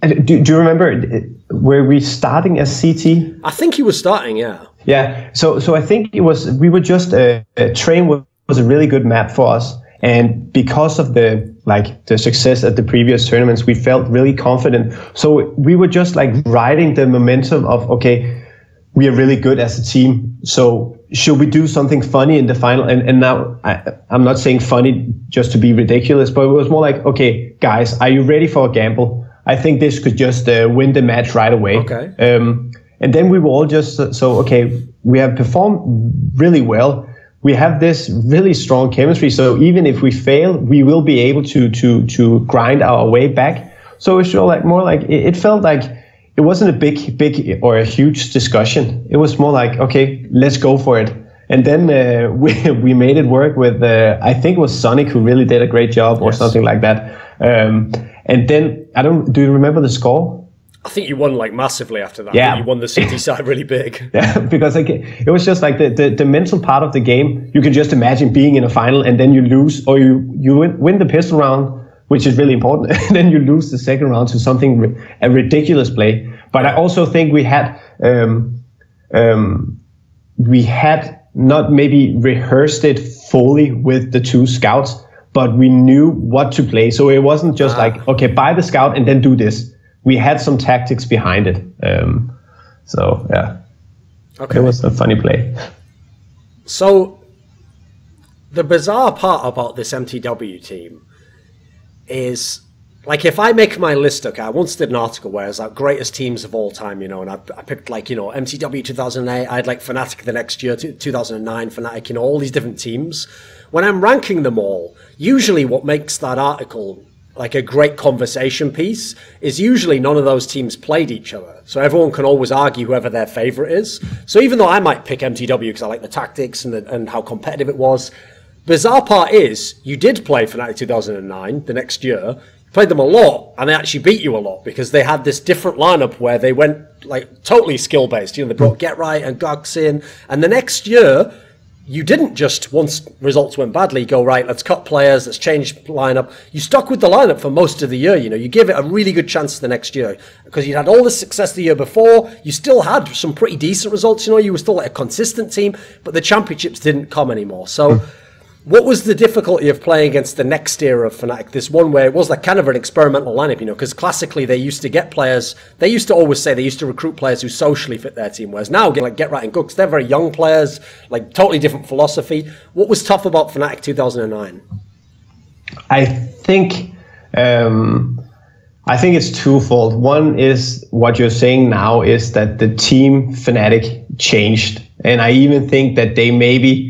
B: Do you remember, were we starting as CT?
A: I think he was starting, yeah.
B: Yeah, so I think we were just, Train was a really good map for us. And because of the success at the previous tournaments, we felt really confident. So we were just like riding the momentum of, okay, we are really good as a team. So should we do something funny in the final? And now I'm not saying funny just to be ridiculous, but it was more like, okay, guys, are you ready for a gamble? I think this could just win the match right away.
A: Okay.
B: And then we were all just, okay, we have performed really well. We have this really strong chemistry, so even if we fail, we will be able to grind our way back. So it's more like it felt like it wasn't a big or a huge discussion. It was more like, okay, let's go for it. And then we made it work with I think it was Sonic who really did a great job, or something like that. And then do you remember the score?
A: I think you won like massively after that.
B: Yeah,
A: you won the city side really big.
B: Yeah, because like it was just like the mental part of the game. You can just imagine being in a final and then you lose, or you win the pistol round, which is really important, and then you lose the second round to something a ridiculous play. But I also think we had not maybe rehearsed it fully with the two scouts, but we knew what to play. So it wasn't just like, okay, buy the scout and then do this. We had some tactics behind it. So, yeah. Okay. It was a funny play.
A: So, the bizarre part about this MTW team is, like, if I make my list, okay, I once did an article where it's like greatest teams of all time, you know, and I picked, like, you know, MTW 2008, I had, like, FNATIC the next year, 2009, FNATIC, you know, all these different teams. When I'm ranking them all, usually what makes that article like a great conversation piece is usually none of those teams played each other. So everyone can always argue whoever their favorite is. So even though I might pick MTW because I like the tactics and how competitive it was, bizarre part is you did play FNATIC 2009 the next year, you played them a lot, and they actually beat you a lot because they had this different lineup where they went like totally skill based. You know, they brought Get Right and Gogs in, and the next year you didn't just, once results went badly, go, right, let's cut players, let's change lineup. You stuck with the lineup for most of the year. You know, you give it a really good chance the next year because you had all the success the year before. You still had some pretty decent results. You know, you were still like a consistent team, but the championships didn't come anymore. So what was the difficulty of playing against the next era of FNATIC? This one where it was like kind of an experimental lineup, you know, because classically they used to get players, they used to always say they used to recruit players who socially fit their team, whereas now, like Get Right and Gooks, they're very young players, like totally different philosophy. What was tough about FNATIC 2009?
B: I think it's twofold. One is what you're saying now is that the team FNATIC changed, and I even think that they maybe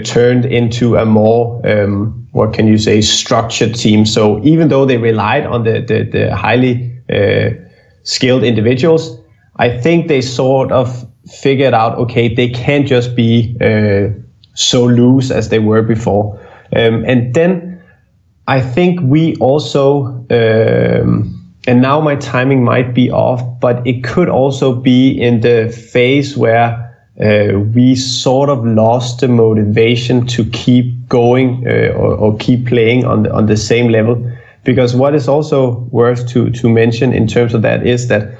B: turned into a more, what can you say, structured team. So even though they relied on the highly skilled individuals, I think they sort of figured out, okay, they can't just be so loose as they were before. And then I think we also, and now my timing might be off, but it could also be in the phase where we sort of lost the motivation to keep going or keep playing on the same level. Because what is also worth to mention in terms of that is that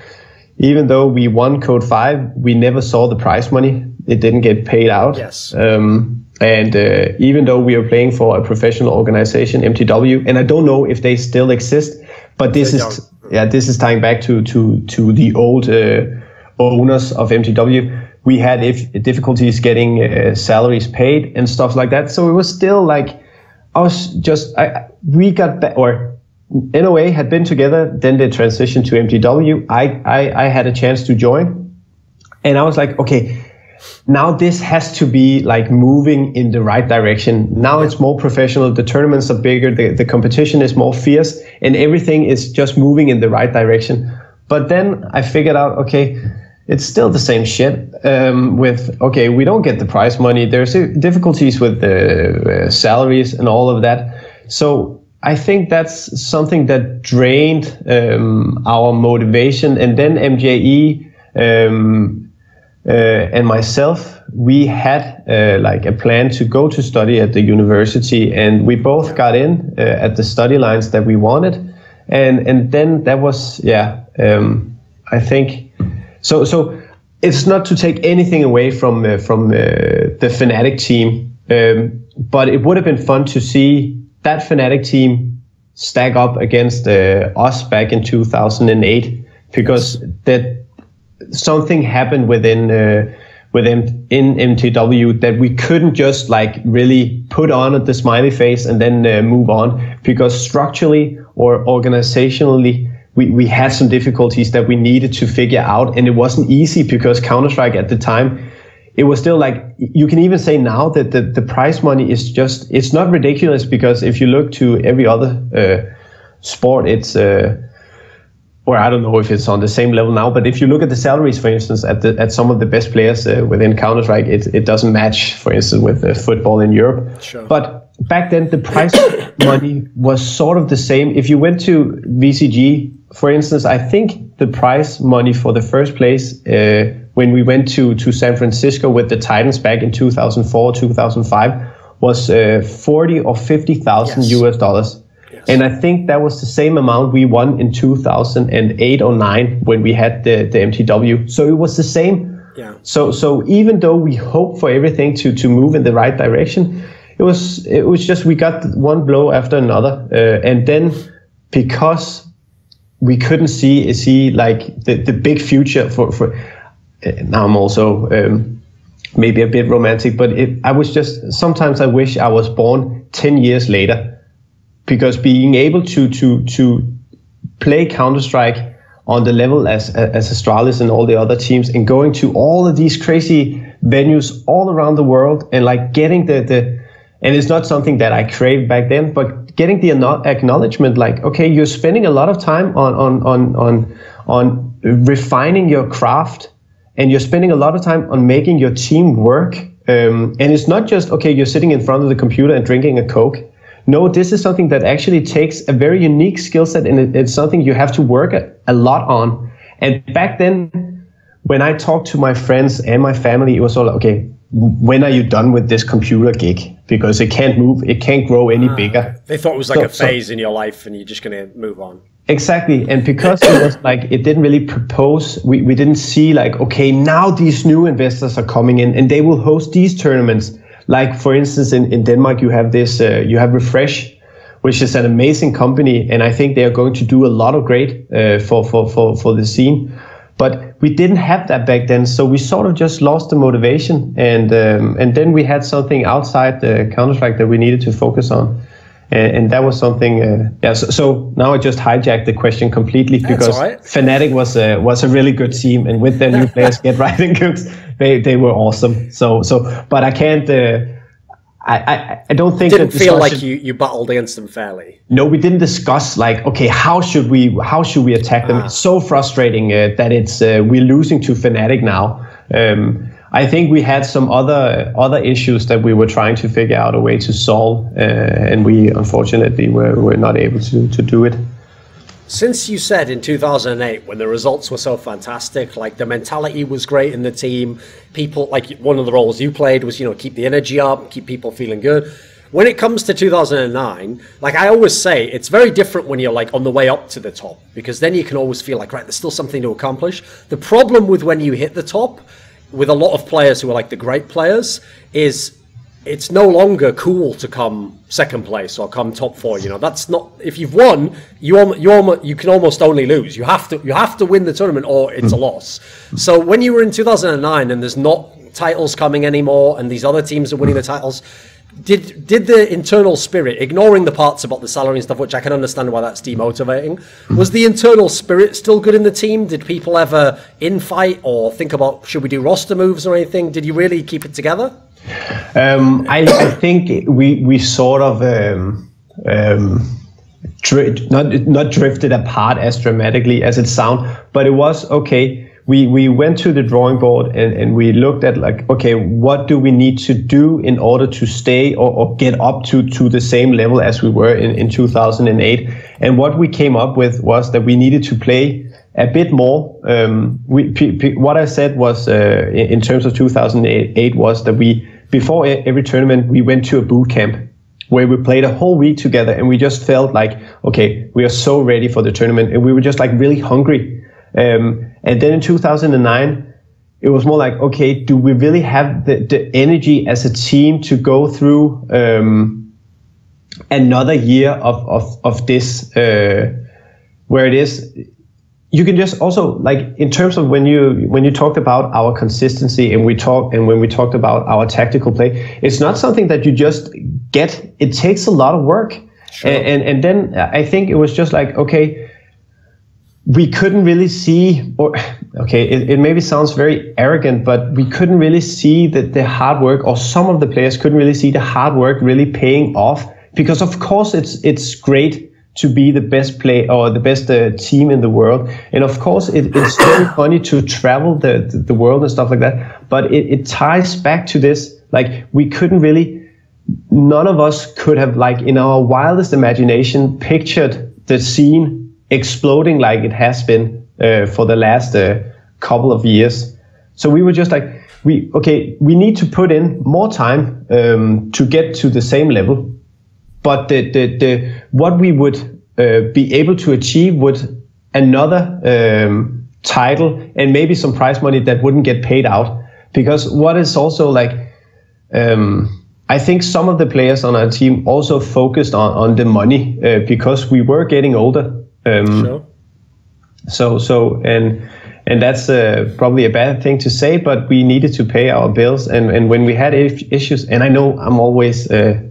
B: even though we won Code 5, we never saw the prize money. It didn't get paid out.
A: Yes.
B: And even though we are playing for a professional organization, MTW, and I don't know if they still exist, but this is tying back to the old owners of MTW. We had difficulties getting salaries paid and stuff like that. So it was still like, we got back, or in a way had been together. Then they transitioned to MTW. I had a chance to join, and I was like, okay, now this has to be like moving in the right direction. Now it's more professional. The tournaments are bigger. The competition is more fierce, and everything is just moving in the right direction. But then I figured out, okay, it's still the same shit okay, we don't get the prize money. There's difficulties with the salaries and all of that. So I think that's something that drained our motivation. And then MJE and myself, we had like a plan to go to study at the university, and we both got in at the study lines that we wanted. and then that was I think so. It's not to take anything away from the FNATIC team, but it would have been fun to see that FNATIC team stack up against us back in 2008, because that something happened within in MTW that we couldn't just like really put on the smiley face and then move on, because structurally or organizationally we had some difficulties that we needed to figure out, and it wasn't easy because Counter-Strike at the time, it was still like, you can even say now that the prize money is just, it's not ridiculous, because if you look to every other sport, it's or I don't know if it's on the same level now, but if you look at the salaries, for instance, at some of the best players within Counter-Strike, it doesn't match, for instance, with football in Europe.
A: Sure.
B: But back then, the prize money was sort of the same. If you went to VCG, for instance, I think the prize money for the first place when we went to San Francisco with the Titans back in 2004, 2005 was 40 or 50,000 US dollars. Yes. And I think that was the same amount we won in 2008 or 9 when we had the MTW. So it was the same.
A: Yeah.
B: So even though we hoped for everything to move in the right direction, it was just, we got one blow after another. And then because we couldn't see like the big future for now I'm also maybe a bit romantic, but I was just, sometimes I wish I was born 10 years later, because being able to play Counter-Strike on the level as Astralis and all the other teams, and going to all of these crazy venues all around the world, and like getting the and it's not something that I craved back then, but getting the acknowledgement, like, okay, you're spending a lot of time on refining your craft, and you're spending a lot of time on making your team work. And it's not just, okay, you're sitting in front of the computer and drinking a Coke. No, this is something that actually takes a very unique skill set, and it's something you have to work a lot on. And back then, when I talked to my friends and my family, it was all like, okay, when are you done with this computer gig? Because it can't move, it can't grow any bigger.
A: They thought it was like a phase in your life and you're just going to move on.
B: Exactly. And because it was like, it didn't really propose, we didn't see like, okay, now these new investors are coming in and they will host these tournaments. Like, for instance, in Denmark, you have this, you have Refresh, which is an amazing company. And I think they are going to do a lot of great for the scene. But we didn't have that back then, so we sort of just lost the motivation, and then we had something outside the Counter-Strike that we needed to focus on, and that was something. So now I just hijacked the question completely, because FNATIC was a really good team, and with their new players, Get Right and Cooks, they were awesome. So but I can't. I don't think
A: didn't feel like you battled against them fairly.
B: No, we didn't discuss like, okay, how should we attack them? It's so frustrating that it's we're losing to FNATIC now. I think we had some other issues that we were trying to figure out a way to solve, and we unfortunately were not able to do it.
A: Since you said in 2008, when the results were so fantastic, like the mentality was great in the team, people, like one of the roles you played was, keep the energy up, keep people feeling good. When it comes to 2009, like I always say, it's very different when you're like on the way up to the top, because then you can always feel like, right, there's still something to accomplish. The problem with when you hit the top, with a lot of players who are like the great players, is it's no longer cool to come second place or come top 4. That's not, if you've won, you can almost only lose. You have to win the tournament, or it's a loss. So when you were in 2009 and there's not titles coming anymore, and these other teams are winning the titles, did the internal spirit, ignoring the parts about the salary and stuff, which I can understand why that's demotivating, was the internal spirit still good in the team? Did people ever infight or think about, should we do roster moves or anything? Did you really keep it together?
B: I think we sort of not drifted apart as dramatically as it sounds, but it was okay. We went to the drawing board and we looked at like, okay, what do we need to do in order to stay or get up to the same level as we were in 2008? And what we came up with was that we needed to play a bit more. What I said was in terms of 2008 was that before every tournament, we went to a boot camp. where we played a whole week together, and we just felt like, okay, we are so ready for the tournament, and we were just like really hungry. And then in 2009, it was more like, okay, do we really have the energy as a team to go through another year of this, where it is, you can just also, like, in terms of when you talked about our consistency and when we talked about our tactical play, it's not something that you just get. It takes a lot of work. Sure. And then I think it was just like, okay, we couldn't really see, or okay, it maybe sounds very arrogant, but we couldn't really see that the hard work, or some of the players couldn't really see the hard work really paying off, because of course it's great to be the best play or the best team in the world, and of course it's very funny to travel the world and stuff like that, but it ties back to this, like, we couldn't really, none of us could have, like, in our wildest imagination, pictured the scene exploding like it has been for the last couple of years. So we were just like, we need to put in more time to get to the same level, but the what we would be able to achieve would another title and maybe some prize money that wouldn't get paid out. Because what is also like, I think some of the players on our team also focused on the money because we were getting older. Sure. So and that's probably a bad thing to say, but we needed to pay our bills, and when we had issues, and I know I'm always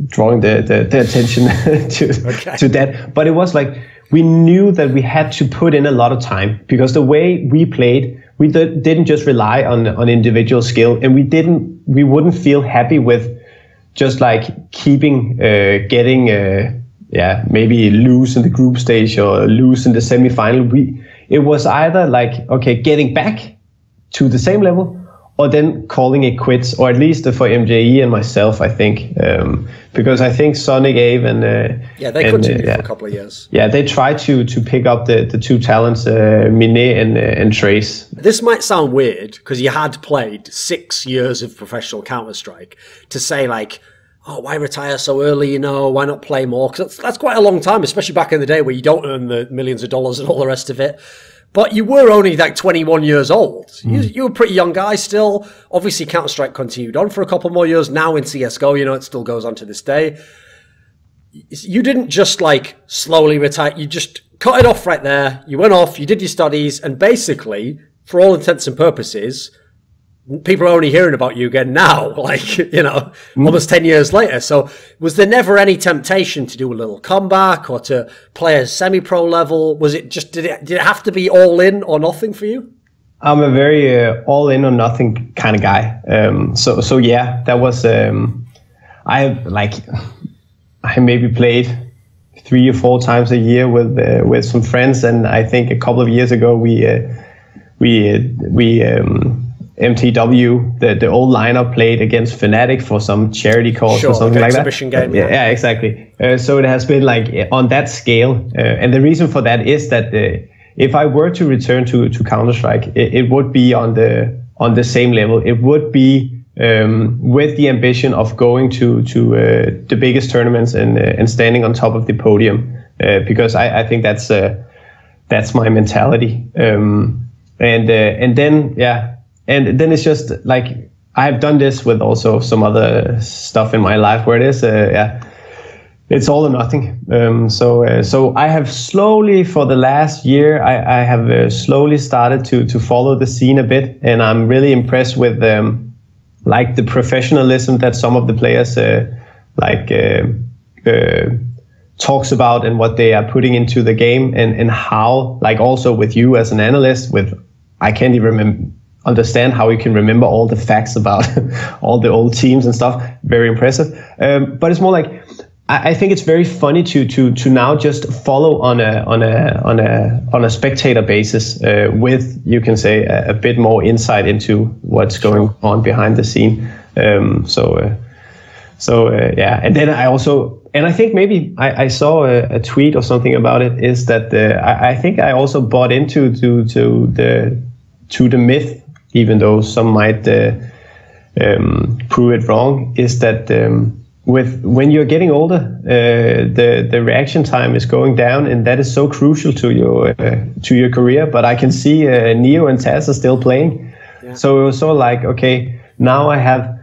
B: drawing the attention to that, but it was like we knew that we had to put in a lot of time, because the way we played, we didn't just rely on individual skill, and we wouldn't feel happy with just like keeping getting maybe lose in the group stage or lose in the semi-final. It was either like, okay, getting back to the same level, or then calling it quits, or at least for MJE and myself, I think, because I think Sonic, Ave, and
A: they continued for a couple of years.
B: Yeah, they tried to pick up the two talents, Minet and Trace. This
A: might sound weird because you had played 6 years of professional Counter-Strike, to say like, oh, why retire so early, you know, why not play more? Because that's quite a long time, especially back in the day where you don't earn the millions of dollars and all the rest of it. But you were only like 21 years old. You were a pretty young guy still. Obviously, Counter-Strike continued on for a couple more years. Now in CSGO, you know, it still goes on to this day. You didn't just like slowly retire. You just cut it off right there. You went off, you did your studies, and basically, for all intents and purposes, people are only hearing about you again now, like, you know, almost 10 years later. So was there never any temptation to do a little comeback or to play a semi-pro level? Was it just, did it have to be all in or nothing for you?
B: I'm a very all in or nothing kind of guy. So yeah, that was, I maybe played 3 or 4 times a year with some friends. And I think a couple of years ago, we mTw, the old lineup, played against FNATIC for some charity cause or something like that.
A: Exhibition game.
B: Yeah, exactly. So it has been like on that scale. And the reason for that is that if I were to return to Counter-Strike, it would be on the same level. It would be with the ambition of going to the biggest tournaments and standing on top of the podium, because I think that's my mentality. And then it's just like, I have done this with also some other stuff in my life where it is, it's all or nothing. So I have slowly, for the last year, I have slowly started to follow the scene a bit, and I'm really impressed with like the professionalism that some of the players talks about and what they are putting into the game, and how, like, also with you as an analyst, I can't even understand how you can remember all the facts about all the old teams and stuff. Very impressive. But it's more like, I think it's very funny to now just follow on a spectator basis, with, you can say, a bit more insight into what's going on behind the scene. Yeah. And then I think maybe I saw a tweet or something about it, is that I think I also bought into the myth, even though some might prove it wrong, is that when you're getting older, the reaction time is going down, and that is so crucial to your career. But I can see Neo and Taz are still playing, so it was sort of like, okay, now I have,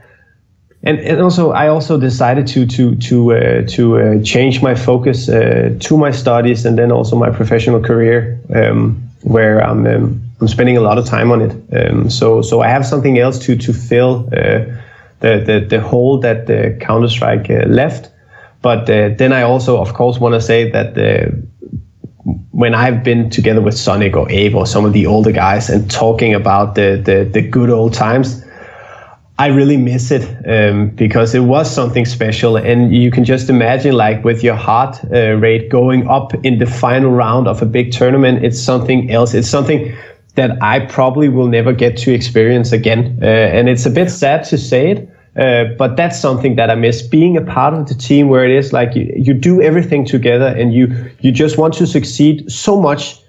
B: and also I also decided to change my focus to my studies and then also my professional career, where I'm spending a lot of time on it. So I have something else to fill the hole that Counter-Strike left. But then I also, of course, want to say that when I've been together with Sonic or Abe or some of the older guys and talking about the good old times, I really miss it, because it was something special. And you can just imagine, like, with your heart rate going up in the final round of a big tournament, it's something else. It's something that I probably will never get to experience again. And it's a bit sad to say it, but that's something that I miss, being a part of the team where it is like you do everything together and you just want to succeed so much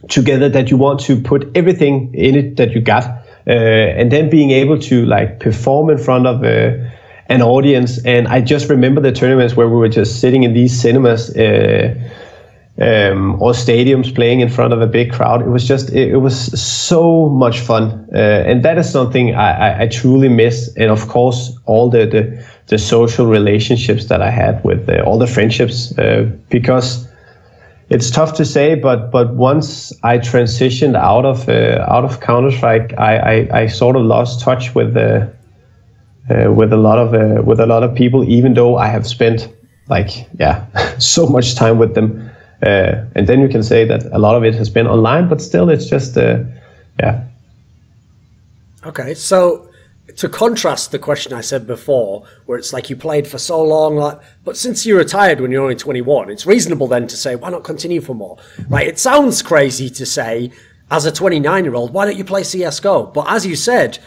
B: together that you want to put everything in it that you got. And then being able to like perform in front of an audience. And I just remember the tournaments where we were just sitting in these cinemas or stadiums playing in front of a big crowd. It was just, it was so much fun. And that is something I truly miss. And of course, all the social relationships that I had with all the friendships, because it's tough to say, but of I transitioned out of Counter-Strike, I sort of lost touch with a lot of people, even though I have spent so much time with them. And then you can say that a lot of it has been online, but still, it's just
A: Okay, so to contrast the question I said before, where it's like you played for so long, but since you retired when you're only 21, it's reasonable then to say, why not continue for more? Right? It sounds crazy to say, as a 29-year-old, why don't you play CSGO? But as you said,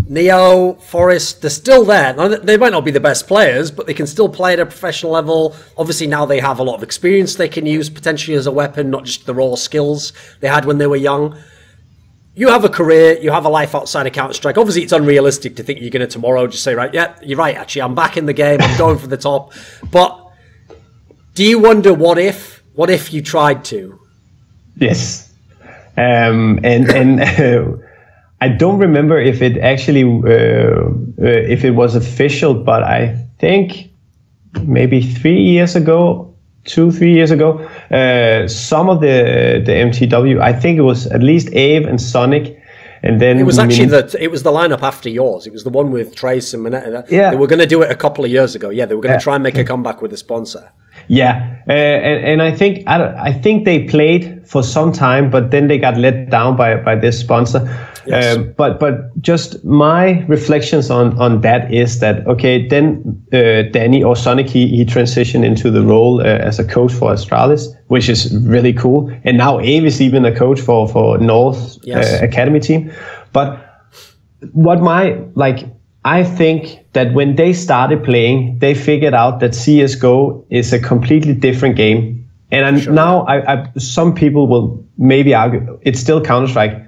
A: Neo, Forest, they're still there. Now, they might not be the best players, but they can still play at a professional level. Obviously, now they have a lot of experience they can use potentially as a weapon, not just the raw skills they had when they were young. You have a career, you have a life outside of Counter-Strike. Obviously, it's unrealistic to think you're going to tomorrow just say, right, yeah, you're right, actually, I'm back in the game, I'm going for the top. But do you wonder what if you tried to?
B: Yes. I don't remember if it actually, if it was official, but I think maybe 3 years ago, 2-3 years ago, some of the MTW, I think it was at least Abe and Sonic, and then
A: it was actually it was the lineup after yours. It was the one with Trace and Manette.
B: Yeah,
A: they were going to do it a couple of years ago. Yeah, they were going to try and make a comeback with a sponsor.
B: Yeah, and I think they played for some time, but then they got let down by this sponsor. Yes. But just my reflections on that is that, okay, then Danny or Sonic, he transitioned into the role as a coach for Astralis, which is really cool. And now Abe is even a coach for North Academy team. But I think that when they started playing, they figured out that CSGO is a completely different game. And now some people will maybe argue it's still Counter-Strike,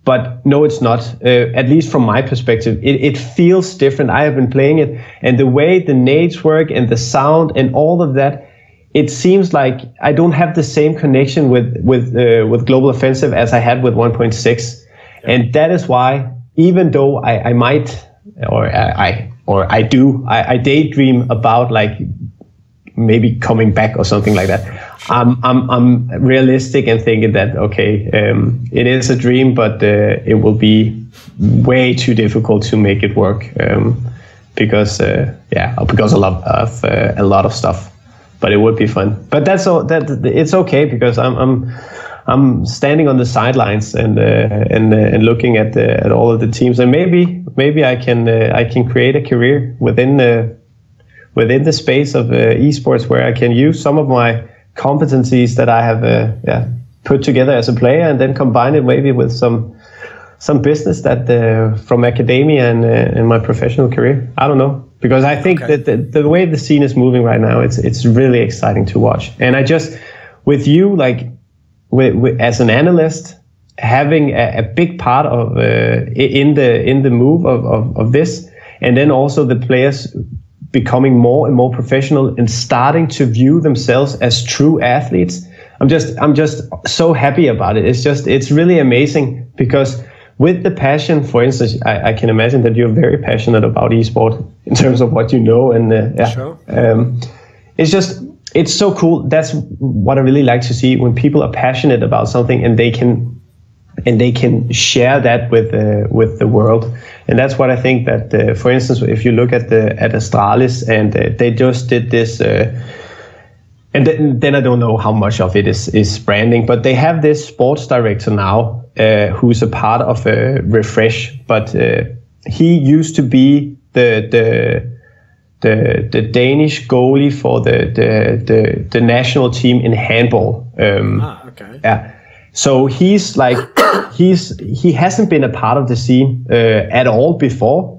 B: but no, it's not. At least from my perspective, it feels different. I have been playing it, and the way the nades work and the sound and all of that, it seems like I don't have the same connection with Global Offensive as I had with 1.6, and that is why, even though I might, I daydream about like maybe coming back or something like that. I'm realistic and thinking that, okay, it is a dream, but it will be way too difficult to make it work because a lot of stuff. But it would be fun. But that's all. That it's okay because I'm standing on the sidelines and looking at all of the teams, and maybe I can create a career within the space of esports where I can use some of my competencies that I have put together as a player, and then combine it maybe with some business that from academia and my professional career. I don't know, because I think that the way the scene is moving right now, it's really exciting to watch. And I just, with you, like as an analyst, having a big part of in the move of this, and then also the players becoming more and more professional and starting to view themselves as true athletes. I'm just so happy about it. It's really amazing, because with the passion, for instance, I can imagine that you're very passionate about esport in terms of what you know, and
A: Sure.
B: It's so cool. That's what I really like to see, when people are passionate about something and they can share that with the world. And that's what I think that, for instance, if you look at Astralis, and they just did this, and then I don't know how much of it is branding, but they have this sports director now, who's a part of Refresh, but he used to be the Danish goalie for the national team in handball.
A: Okay.
B: Yeah. So he's like, he hasn't been a part of the scene at all before,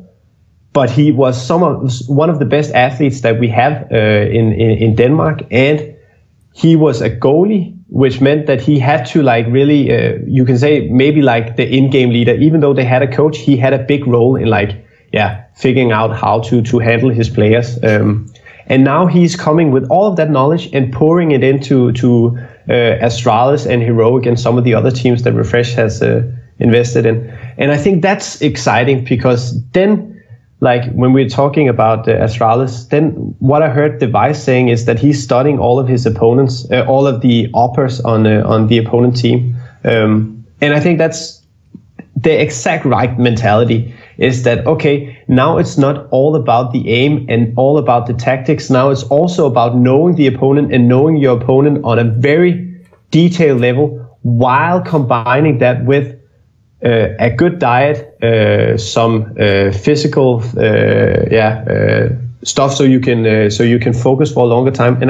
B: but he was one of the best athletes that we have in Denmark, and he was a goalie, which meant that he had to like really, you can say maybe like the in-game leader. Even though they had a coach, he had a big role in figuring out how to handle his players. And now he's coming with all of that knowledge and pouring it into Astralis and Heroic and some of the other teams that Refresh has invested in. And I think that's exciting, because then, like when we're talking about Astralis, then what I heard Device saying is that he's studying all of his opponents, all of the uppers on the opponent team. And I think that's the exact right mentality, is that, okay, now it's not all about the aim and all about the tactics. Now it's also about knowing the opponent and knowing your opponent on a very detailed level, while combining that with a good diet, some physical stuff, so you can focus for a longer time. And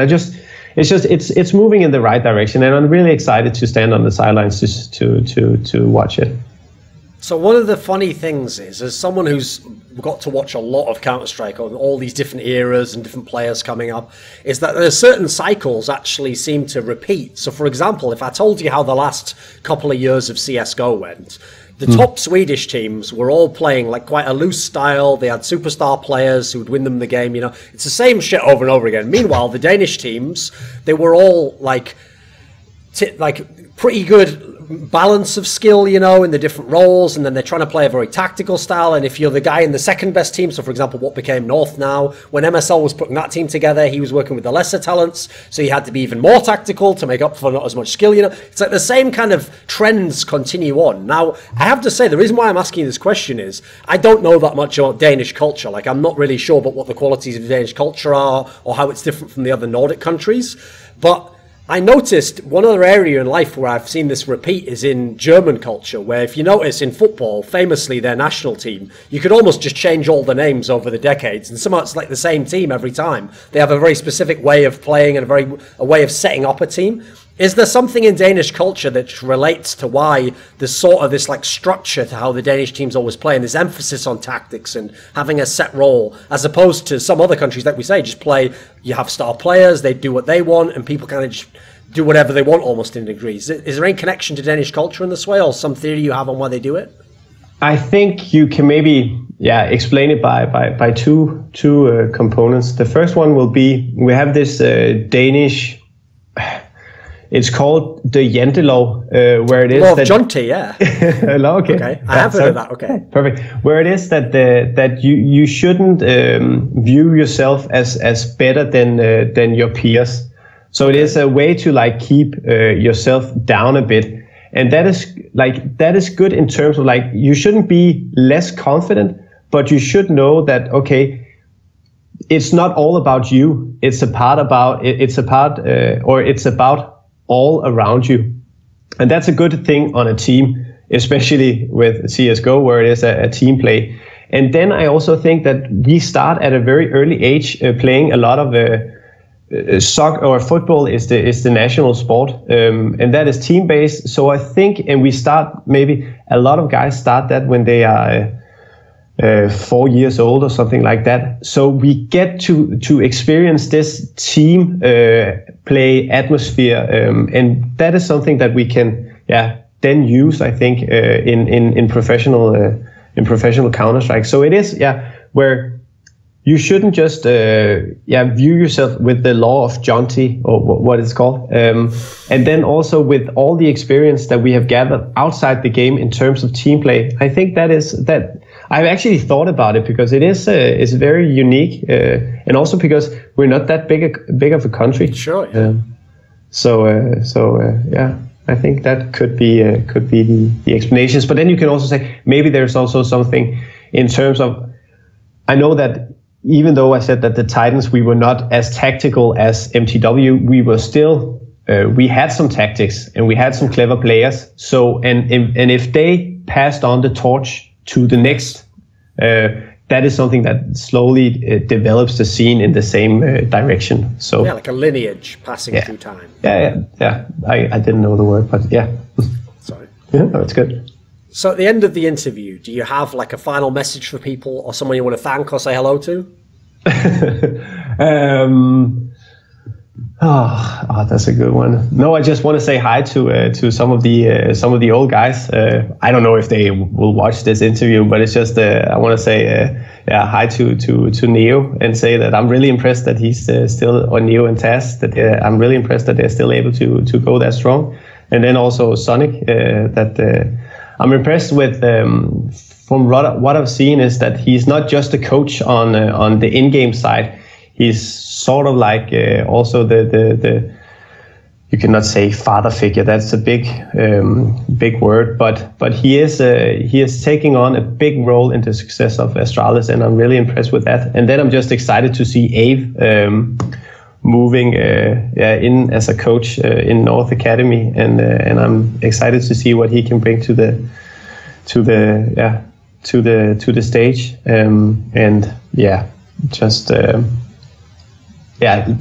B: it's moving in the right direction, and I'm really excited to stand on the sidelines to watch it.
A: So one of the funny things is, as someone who's got to watch a lot of Counter-Strike on all these different eras and different players coming up, is that there's certain cycles actually seem to repeat. So for example, if I told you how the last couple of years of CSGO went, the top Swedish teams were all playing like quite a loose style. They had superstar players who would win them the game. You know, it's the same shit over and over again. Meanwhile, the Danish teams, they were all like pretty good balance of skill, you know, in the different roles, and then they're trying to play a very tactical style. And if you're the guy in the second best team, so for example what became North now, when MSL was putting that team together, he was working with the lesser talents, so he had to be even more tactical to make up for not as much skill, you know. It's like the same kind of trends continue on. Now I have to say, the reason why I'm asking this question is I don't know that much about Danish culture. Like, I'm not really sure about what the qualities of Danish culture are, or how it's different from the other Nordic countries, but I noticed one other area in life where I've seen this repeat is in German culture, where if you notice in football, famously their national team, you could almost just change all the names over the decades, and somehow it's like the same team every time. They have a very specific way of playing and a way of setting up a team. Is there something in Danish culture that relates to why there's sort of this like structure to how the Danish teams always play, and this emphasis on tactics and having a set role, as opposed to some other countries, like we say, just play, you have star players, they do what they want, and people kind of just do whatever they want almost in degrees. Is there any connection to Danish culture in this way, or some theory you have on why they do it?
B: I think you can maybe explain it by two components. The first one will be, we have this Danish, it's called the Jantelov, where it is
A: that Jonty, yeah.
B: Okay.
A: I have heard of that. Okay,
B: perfect. Where it is that you shouldn't view yourself as better than your peers. So it is a way to like keep yourself down a bit, and that is good in terms of like, you shouldn't be less confident, but you should know that, okay, it's not all about you. It's about all around you. And that's a good thing on a team, especially with CSGO, where it is a team play. And then I also think that we start at a very early age playing a lot of soccer or football is the national sport, and that is team-based. So I think, and we start, maybe a lot of guys start that when they are 4 years old or something like that. So we get to experience this team play atmosphere, and that is something that we can then use, I think, in professional Counter-Strike. So it is where you shouldn't just view yourself with the law of Jonty, or what it's called, and then also with all the experience that we have gathered outside the game in terms of team play. I think that I've actually thought about it because it is very unique, and also because we're not that big of a country.
A: Sure. Yeah.
B: I think that could be the explanations. But then you can also say maybe there's also something in terms of, I know that even though I said that the Titans, we were not as tactical as MTW, we were still, we had some tactics and we had some clever players. So, and if they passed on the torch to the next, that is something that slowly develops the scene in the same direction. So
A: yeah, like a lineage passing through time.
B: Yeah. I didn't know the word, but yeah.
A: Sorry.
B: Yeah, no, it's good.
A: So at the end of the interview, do you have like a final message for people or someone you want to thank or say hello to?
B: That's a good one. No, I just want to say hi to some of the old guys. I don't know if they will watch this interview, but it's just I want to say hi to Neo and say that I'm really impressed that he's still on Neo and Taz. That I'm really impressed that they're still able to go that strong. And then also Sonic, that I'm impressed with. From what I've seen is that he's not just a coach on the in-game side. He's sort of like also the you cannot say father figure. That's a big word, but he is taking on a big role in the success of Astralis, and I'm really impressed with that. And then I'm just excited to see Ave moving in as a coach in North Academy, and I'm excited to see what he can bring to the stage.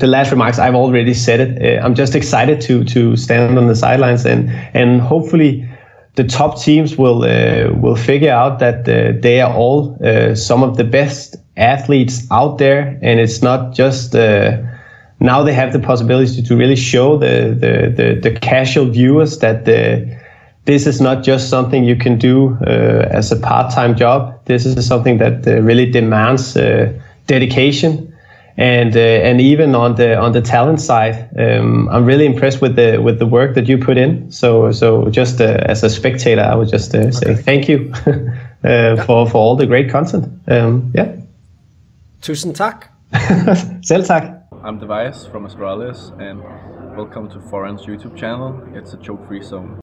B: The last remarks, I've already said it. I'm just excited to stand on the sidelines, and hopefully the top teams will figure out that they are all some of the best athletes out there, and it's not just now they have the possibility to really show the casual viewers that this is not just something you can do as a part-time job. This is something that really demands dedication. And even on the talent side, I'm really impressed with the work that you put in. So just as a spectator, I would just say thank you for all the great content.
A: Tusind tak.
B: Selv tak.
C: I'm Device from Astralis, and welcome to Foreign's YouTube channel. It's a joke-free zone.